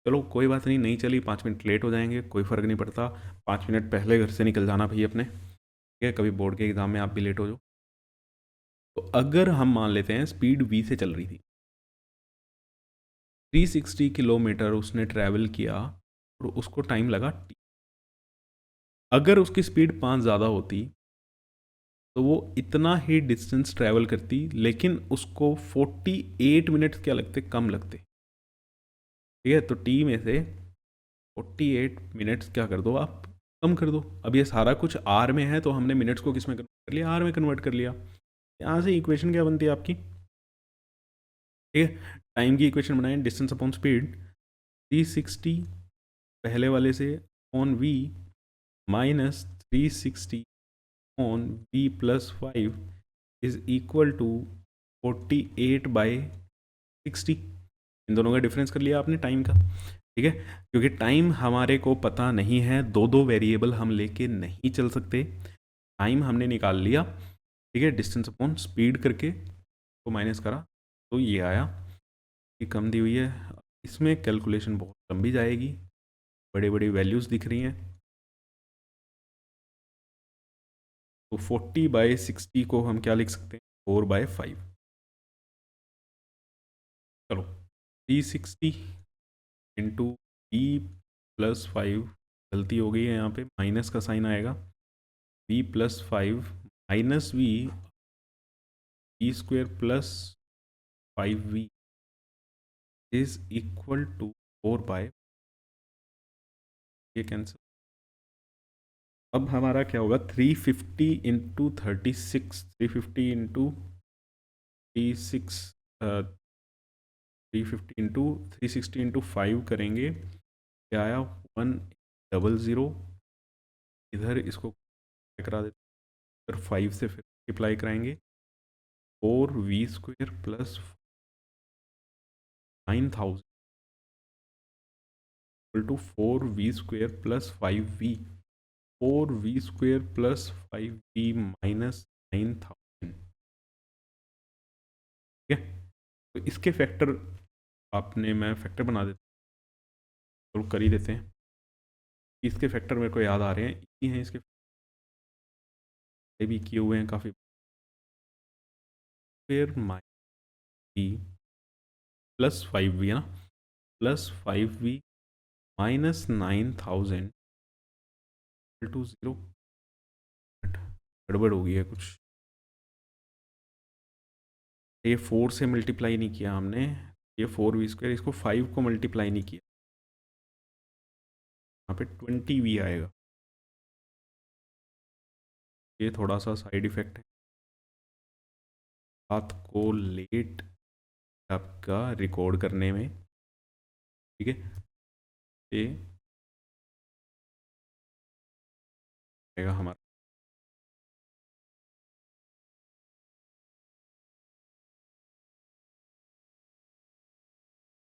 चलो कोई बात नहीं, नहीं चली 5 मिनट लेट हो जाएंगे, कोई फ़र्क नहीं पड़ता, 5 मिनट पहले घर से निकल जाना भाई अपने, ठीक है, कभी बोर्ड के एग्ज़ाम में आप भी लेट हो जाओ। तो अगर हम मान लेते हैं स्पीड v से चल रही थी, 360 किलोमीटर उसने ट्रैवल किया और उसको टाइम लगा t। अगर उसकी स्पीड 5 ज़्यादा होती तो वो इतना ही डिस्टेंस ट्रैवल करती, लेकिन उसको 48 मिनट क्या लगते, कम लगते, ठीक है। तो t में से 48 मिनट्स क्या कर दो आप, कम कर दो। अब ये सारा कुछ आर में है तो हमने मिनट्स को किस में कन्वर्ट कर लिया, आर में कन्वर्ट कर लिया। यहाँ से इक्वेशन क्या बनती है आपकी, ठीक है, टाइम की इक्वेशन बनाए, डिस्टेंस अपॉन स्पीड 360 पहले वाले से on v minus 360 on v plus 5 is equal to 48/60। इन दोनों का डिफरेंस कर लिया आपने टाइम का, ठीक है, क्योंकि टाइम हमारे को पता नहीं है, दो दो वेरिएबल हम लेके नहीं चल सकते। टाइम हमने निकाल लिया, ठीक है, डिस्टेंस अपॉन स्पीड करके तो माइनस करा, तो ये आया कि कम दी हुई है। इसमें कैलकुलेशन बहुत लंबी जाएगी, बड़े बड़ी वैल्यूज़ दिख रही हैं। तो 40/60 को हम क्या लिख सकते हैं 4/5। चलो 360 इंटू बी प्लस 5, गलती हो गई है यहाँ पे, माइनस का साइन आएगा, B plus 5 minus V square plus 5v is equal to 4 by, ये कैंसिल। अब हमारा क्या होगा, 350 × 36, 350 × 5 करेंगे, क्या आया 100। इधर इसको करा देते, इधर 5 से फिर मल्टीप्लाई कराएंगे, 4v² plus 9000 equal to 4v² plus 5v, 4v² plus 5v minus 9000। ठीक है, तो इसके फैक्टर आपने, मैं फैक्टर बना देता हूँ, तो कर ही देते हैं। इसके फैक्टर मेरे को याद आ रहे हैं, ये हैं इसके, ये भी किए हुए हैं काफ़ी। फिर माइनस प्लस 5v है ना, प्लस 5v माइनस 9000 टू 0। गड़बड़ हो गई है कुछ, ये 4 से मल्टीप्लाई नहीं किया हमने, ये 4v², इसको 5 को मल्टीप्लाई नहीं किया, यहाँ पे 20v आएगा। ये थोड़ा सा साइड इफेक्ट है, बात को लेट आपका रिकॉर्ड करने में। ठीक है, ये आएगा हमारा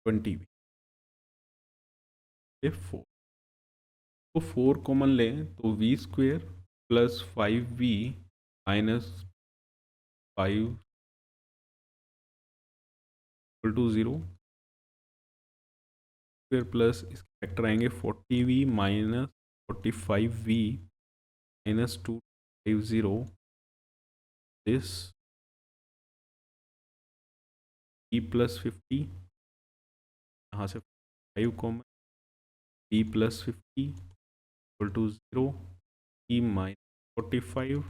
20v, ये 4, तो 4 कॉमन लें तो v² plus 5v minus 5 equal to 0, फिर प्लस इसके फैक्टर आएंगे 40v minus 45v minus 250, this e plus 50, यहाँ से 5 common, e plus 50 equal to 0, e minus 45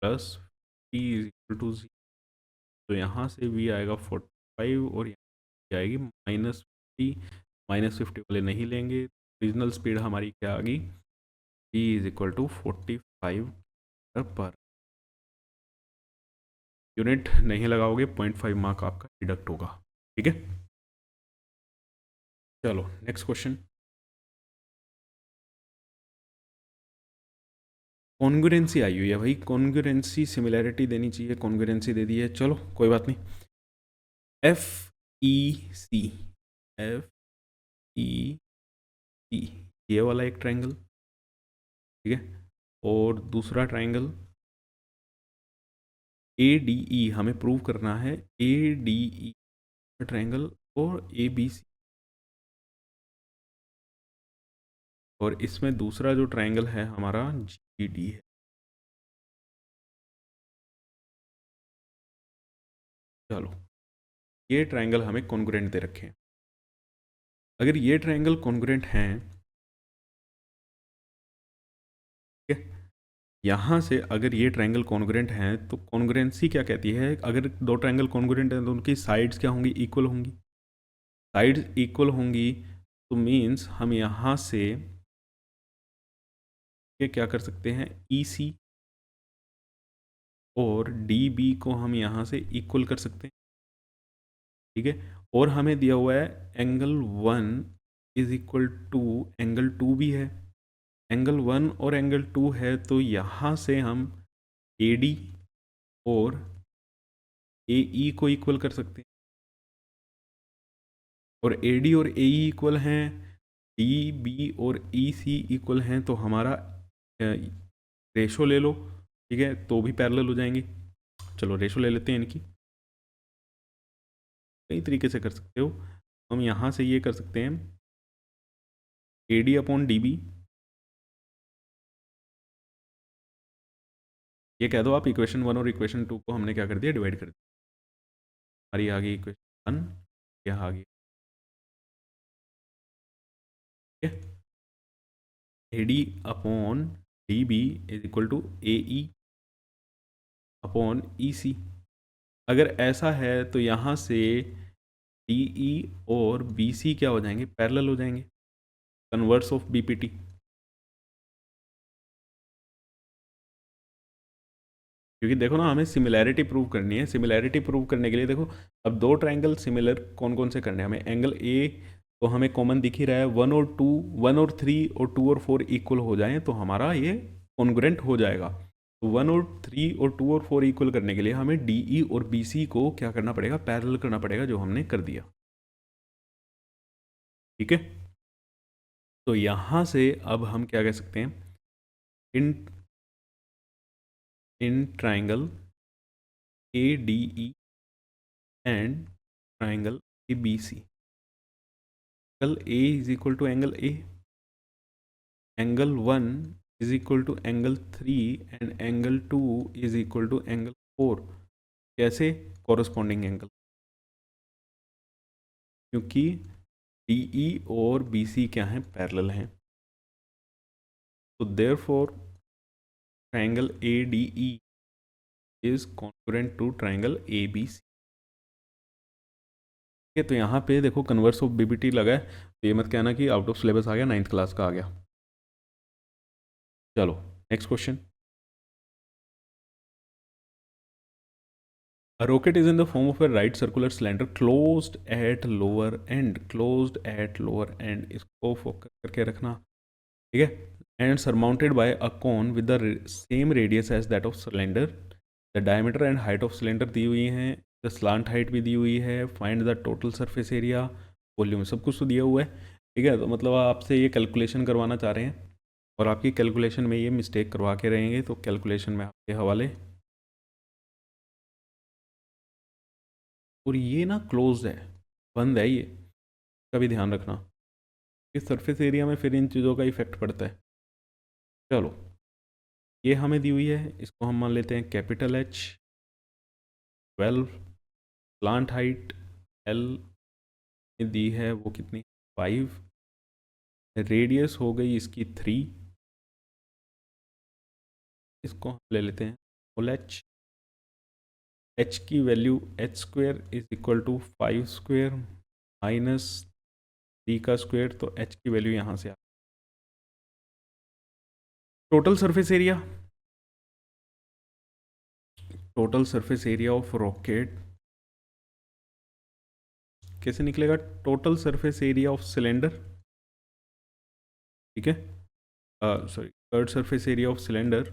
plus e equal to 0। तो यहाँ से भी आएगा 45 और यहाँ भी आएगी -50, -50 वाले नहीं लेंगे, ओरिजिनल स्पीड हमारी क्या आ गई, v is equal to 45 per unit. नहीं लगाओगे 0.5 मार्क आपका डिडक्ट होगा। ठीक है, चलो नेक्स्ट क्वेश्चन। कॉन्ग्रुएंसी आई हुई है भाई, कॉन्ग्रुएंसी सिमिलैरिटी देनी चाहिए, कॉन्ग्रुएंसी दे दी है, चलो कोई बात नहीं। FEC, FEC ये वाला एक ट्रायंगल, ठीक है, और दूसरा ट्रायंगल ADE, हमें प्रूव करना है ADE ट्रायंगल और ABC, और इसमें दूसरा जो ट्रायंगल है हमारा GD है। चलो ये ट्रायंगल हमें कॉन्ग्रुएंट दे रखे हैं, अगर ये ट्रायंगल कॉन्ग्रुएंट हैं, ठीक है, यहाँ से अगर ये ट्रायंगल कॉन्ग्रुएंट हैं तो कॉन्ग्रुएंसी क्या कहती है, अगर दो ट्रायंगल कॉन्ग्रुएंट हैं तो उनकी साइड्स क्या होंगी, इक्वल होंगी। साइड्स इक्वल होंगी तो मीन्स हम यहाँ से ये क्या कर सकते हैं, EC और DB को हम यहाँ से इक्वल कर सकते हैं। ठीक है, और हमें दिया हुआ है angle 1 is equal to angle 2 भी है, एंगल 1 और एंगल 2 है, तो यहाँ से हम AD और AE को इक्वल कर सकते हैं, और AD और AE इक्वल हैं, DB और EC इक्वल हैं, तो हमारा रेशो ले लो, ठीक है, तो भी पैरेलल हो जाएंगे। चलो रेशो ले लेते हैं इनकी, कई तरीके से कर सकते हो, हम यहाँ से ये कर सकते हैं AD अपॉन DB, ये कह दो आप, इक्वेशन 1 और इक्वेशन 2 को हमने क्या कर दिया, डिवाइड कर दिया, हमारी आ गई इक्वेशन 1, यह आ गई, ठीक है, AD upon DB is equal to AE upon EC, अगर ऐसा है तो यहाँ से डी ई और बी सी क्या हो जाएंगे, पैरेलल हो जाएंगे, कन्वर्स ऑफ बीपीटी। क्योंकि देखो ना, हमें सिमिलैरिटी प्रूव करनी है। सिमिलैरिटी प्रूव करने के लिए देखो, अब दो ट्रायंगल सिमिलर कौन कौन से करने हैं हमें। एंगल ए तो हमें कॉमन दिख ही रहा है, वन और टू, वन और थ्री और टू और फोर इक्वल हो जाएं तो हमारा ये कॉन्ग्रुएंट हो जाएगा। तो वन और थ्री और टू और फोर इक्वल करने के लिए हमें डी ई और बी सी को क्या करना पड़ेगा, पैरेलल करना पड़ेगा, जो हमने कर दिया। ठीक है, तो यहाँ से अब हम क्या कह सकते हैं, in in triangle A D E and triangle A B C, angle A is equal to angle A, angle one is equal to angle three and angle two is equal to angle four. कैसे, corresponding angle, क्योंकि D E और B C क्या हैं, parallel हैं। तो therefore triangle A D E is congruent to triangle A B C. ठीक है, तो यहाँ पे देखो कन्वर्स ऑफ बीबीटी लगा है, तो ये मत कहना कि आउट ऑफ सिलेबस आ गया, 9th क्लास का आ गया। चलो next question. A rocket is in the form of a right circular cylinder closed at lower end, closed at lower end, इसको फोकस करके रखना। ठीक है, and surmounted by a cone with the same radius as that of cylinder, the diameter and height of cylinder दी हुई है, the slant height भी दी हुई है, find the total surface area, volume, सब कुछ तो दिया हुआ है। ठीक है, तो मतलब आपसे ये कैलकुलेशन करवाना चाह रहे हैं और आपकी कैलकुलेशन में ये मिस्टेक करवा के रहेंगे, तो कैलकुलेशन में आपके हवाले। और ये ना क्लोज है, बंद है, ये का भी ध्यान रखना, इस सरफेस एरिया में फिर इन चीज़ों का इफेक्ट पड़ता है। चलो, ये हमें दी हुई है, इसको हम मान लेते हैं capital H, 12, slant height L दी है वो कितनी, 5, रेडियस हो गई इसकी 3, इसको हम ले लेते हैं फुल एच, एच की value H square is equal to 5 square minus 3 का स्क्वेयर, तो एच की वैल्यू यहाँ से आ, total surface area, total surface area of rocket कैसे निकलेगा, total surface area of cylinder. ठीक है, sorry, curved surface area of cylinder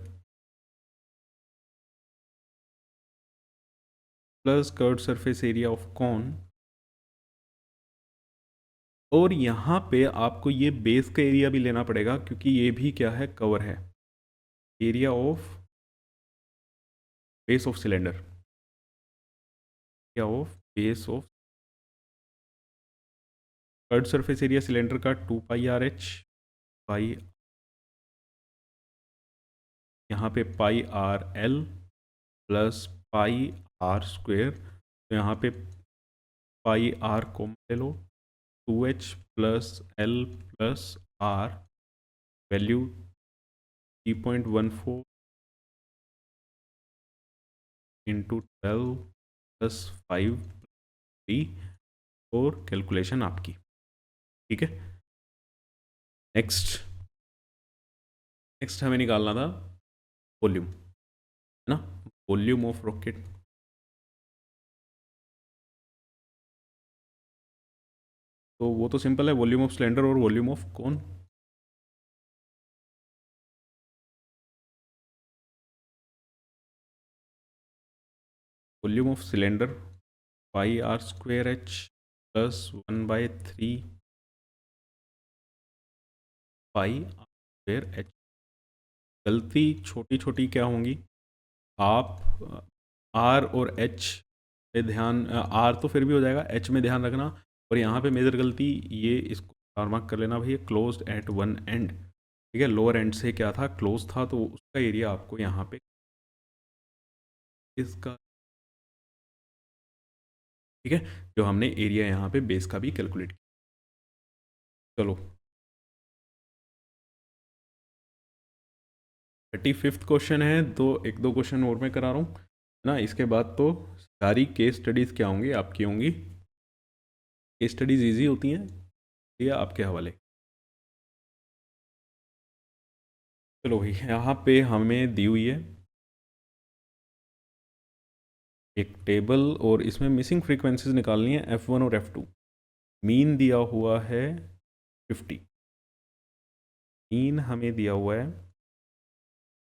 plus curved surface area of cone. और यहाँ पे आपको ये बेस का एरिया भी लेना पड़ेगा, क्योंकि ये भी क्या है, कवर है, area of base of cylinder, area of base of curved surface area cylinder का 2 पाई आर एच पाई, यहाँ पे pi r l plus pi are square, तो यहाँ पे पाई आर को ले लो, 2h plus l plus r, value 3.14 into 12 plus 5 3, और कैलकुलेशन आपकी। ठीक है, नेक्स्ट, नेक्स्ट हमें निकालना था वॉल्यूम, है ना, वॉल्यूम ऑफ रॉकेट। तो वो तो सिंपल है, वॉल्यूम ऑफ सिलेंडर और volume of cone, volume of cylinder pi are square H plus 1/3 pi are square H. गलती छोटी छोटी क्या होंगी, आप आर और एच पे ध्यान, आर तो फिर भी हो जाएगा, एच में ध्यान रखना। और यहाँ पे मेजर गलती, ये इसको स्टार मार्क कर लेना भैया, क्लोज्ड एट वन एंड। ठीक है, लोअर एंड से क्या था, क्लोज था, तो उसका एरिया आपको यहाँ पे इसका, ठीक है, जो हमने एरिया यहाँ पे बेस का भी कैलकुलेट किया। चलो 35th क्वेश्चन है, तो एक दो क्वेश्चन और मैं करा रहा हूँ ना, इसके बाद तो सारी केस स्टडीज़ क्या होंगी, आपकी होंगी। केस स्टडीज़ इजी होती हैं या आपके हवाले। चलो भाई, यहाँ पे हमें दी हुई है एक टेबल और इसमें मिसिंग फ्रीक्वेंसीज निकालनी है F1 और F2। मीन दिया हुआ है 50। मीन हमें दिया हुआ है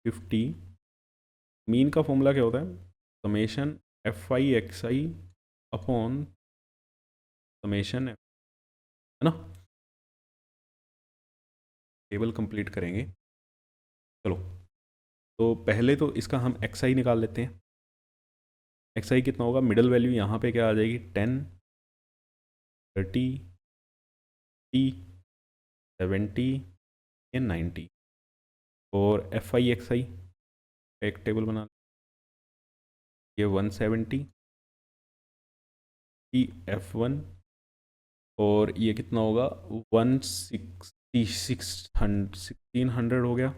50। मीन का फॉर्मूला क्या होता है, summation FI XI upon summation F, है ना। टेबल कंप्लीट करेंगे। चलो, तो पहले तो इसका हम XI निकाल लेते हैं। XI कितना होगा, मिडल वैल्यू यहाँ पे क्या आ जाएगी, 10, 30, 70 या 90। और FI XI एक टेबल बना, ये 170 F1 और ये कितना होगा 1600 हो गया।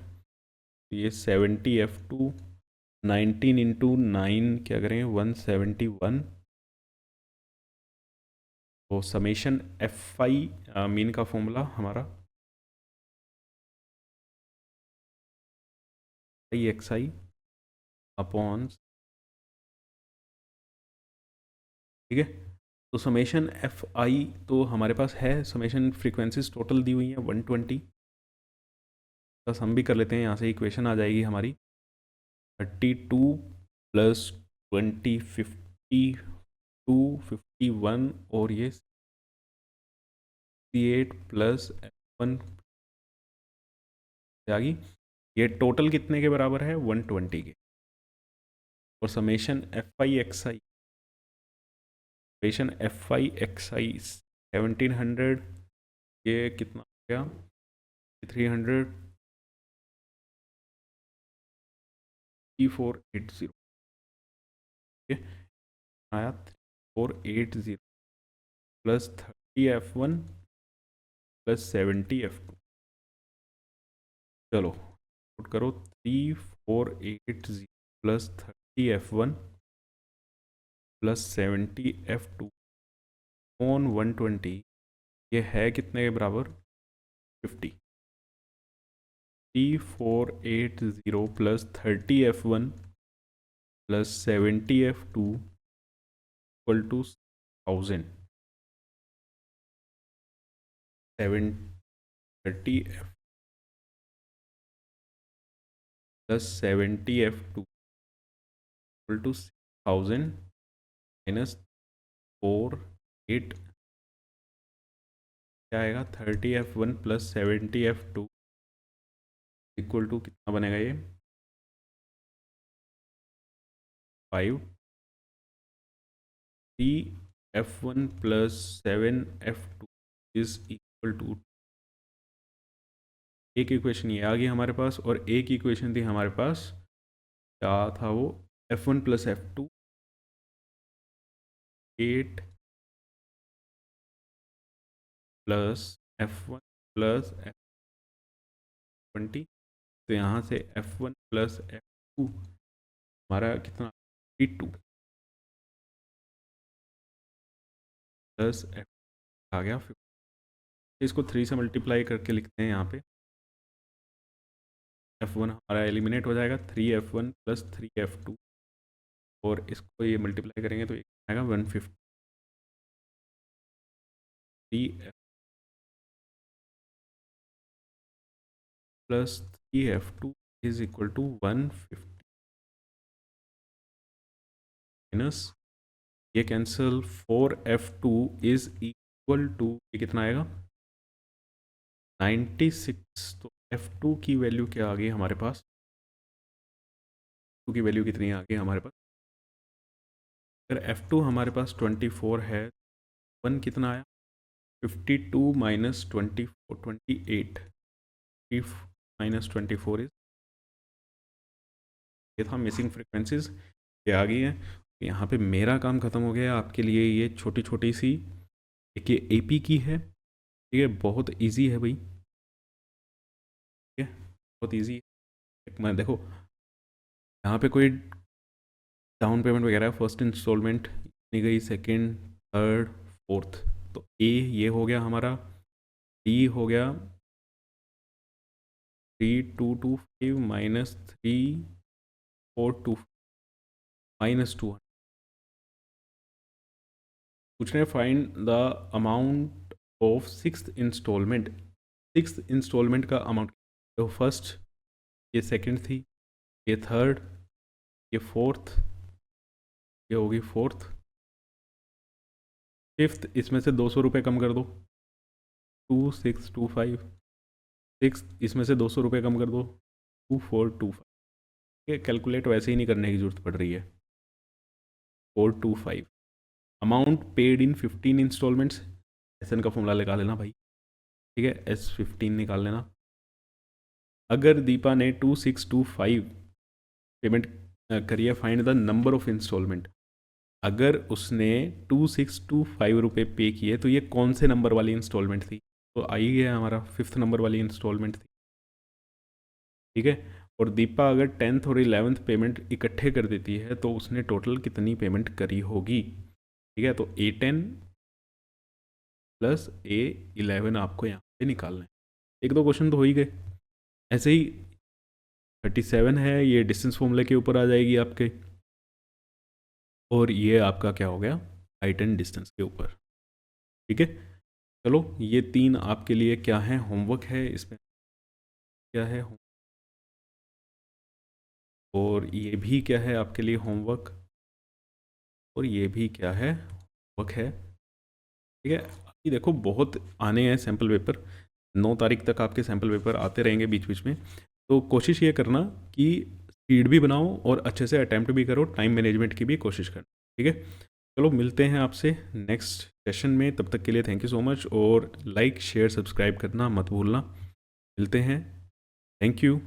ये 70 F2, 19 इंटू 9 क्या करें 171। तो समेशन FI मीन का फॉर्मूला हमारा XI अपॉन, ठीक है। तो समेशन FI तो हमारे पास है, समेशन फ्रीक्वेंसीज टोटल दी हुई हैं 120। का सम भी कर लेते हैं, यहाँ से इक्वेशन आ जाएगी हमारी 32 प्लस 20 51 और ये 68 प्लस F1 आ गई। ये टोटल कितने के बराबर है, 120 के। और समेशन FI XI 1700, ये कितना हो गया 300, 3480, ठीक है। आया 3480 प्लस 30 F1 प्लस 70 F2। चलो पुट करो, 3480 plus 30 F1 plus 70 F2 on 120, ये है कितने के बराबर, 50। 3480 plus 30 F1 plus 70 F2 equal to 1000। 30 F plus 70 F2 equal to 1000 minus 48, क्या आएगा 30 F1 plus 70 F2 equal to कितना बनेगा ये 5। 3 F1 plus 7 F2 is equal to, एक इक्वेशन ये आ गई हमारे पास और एक इक्वेशन थी हमारे पास, क्या था वो, F1 plus F2 8 plus F1 plus F20। तो यहाँ से F1 प्लस F2 हमारा कितना 52 प्लस F आ गया 50। इसको 3 से मल्टीप्लाई करके लिखते हैं यहाँ पे, F1 हमारा एलिमिनेट हो जाएगा, 3 F1 प्लस 3 F2 और इसको ये मल्टीप्लाई करेंगे तो ये आएगा 153 F plus 3 F2 is equal to 150 minus, ये cancel, 4 F2 is equal to, ये कितना आएगा 96। तो F2 की वैल्यू क्या आ गई हमारे पास, F2 की वैल्यू कितनी आ गई हमारे पास, अगर F2 हमारे पास 24 है, 1 कितना आया 52 माइनस 24 28, इफ माइनस 24 इज, ये था मिसिंग फ्रिक्वेंसीज, ये आ गई है। यहाँ पे मेरा काम ख़त्म हो गया, आपके लिए ये छोटी छोटी सी एक ये AP की है, ठीक है, बहुत इजी है भाई, ठीक है, बहुत इजी है। मैं देखो यहाँ पे कोई डाउन पेमेंट वगैरह, फर्स्ट इंस्टॉलमेंट इतनी गई, सेकंड, थर्ड, फोर्थ। तो ए ये हो गया हमारा, डी हो गया 3225 माइनस 3425 -200। पूछ रहे हैं find the amount of sixth instalment. Sixth instalment का अमाउंट, तो फर्स्ट, ये सेकंड थी, ये थर्ड, ये फोर्थ, ये होगी फोर्थ, फिफ्थ, इसमें से 200 रुपये कम कर दो, 2625। सिक्स, इसमें से 200 रुपये कम कर दो, 2425। ये कैलकुलेट वैसे ही नहीं करने की जरूरत पड़ रही है। 425 amount paid in 15 instalments. S N का फॉर्मूला लगा लेना भाई, ठीक है, S15 निकाल लेना। अगर दीपा ने 2625 पेमेंट करी है, find the number of instalment. अगर उसने 2625 रुपये पे किए तो ये कौन से नंबर वाली इंस्टॉलमेंट थी? तो आई है हमारा फिफ्थ नंबर वाली इंस्टॉलमेंट थी, ठीक है। और दीपा अगर 10th और 11th पेमेंट इकट्ठे कर देती है तो उसने टोटल कितनी पेमेंट करी होगी, ठीक है। तो A10 प्लस A11 आपको यहाँ पे निकालना है। एक दो क्वेश्चन तो हो ही गए। ऐसे ही 37 है, ये डिस्टेंस फॉर्मूले के ऊपर आ जाएगी आपके, और ये आपका क्या हो गया, हाइट एंड डिस्टेंस के ऊपर, ठीक है। चलो ये तीन आपके लिए क्या है, होमवर्क है, इसमें क्या है, और ये भी क्या है आपके लिए होमवर्क, और ये भी क्या है, होमवर्क है, ठीक है। अभी देखो बहुत आने हैं सैम्पल पेपर, 9 तारीख तक आपके सैम्पल पेपर आते रहेंगे बीच बीच में। तो कोशिश ये करना कि स्पीड भी बनाओ और अच्छे से अटैम्प्ट भी करो, टाइम मैनेजमेंट की भी कोशिश करना, ठीक है। चलो मिलते हैं आपसे नेक्स्ट सेशन में, तब तक के लिए थैंक यू सो मच, और लाइक शेयर सब्सक्राइब करना मत भूलना। मिलते हैं, थैंक यू।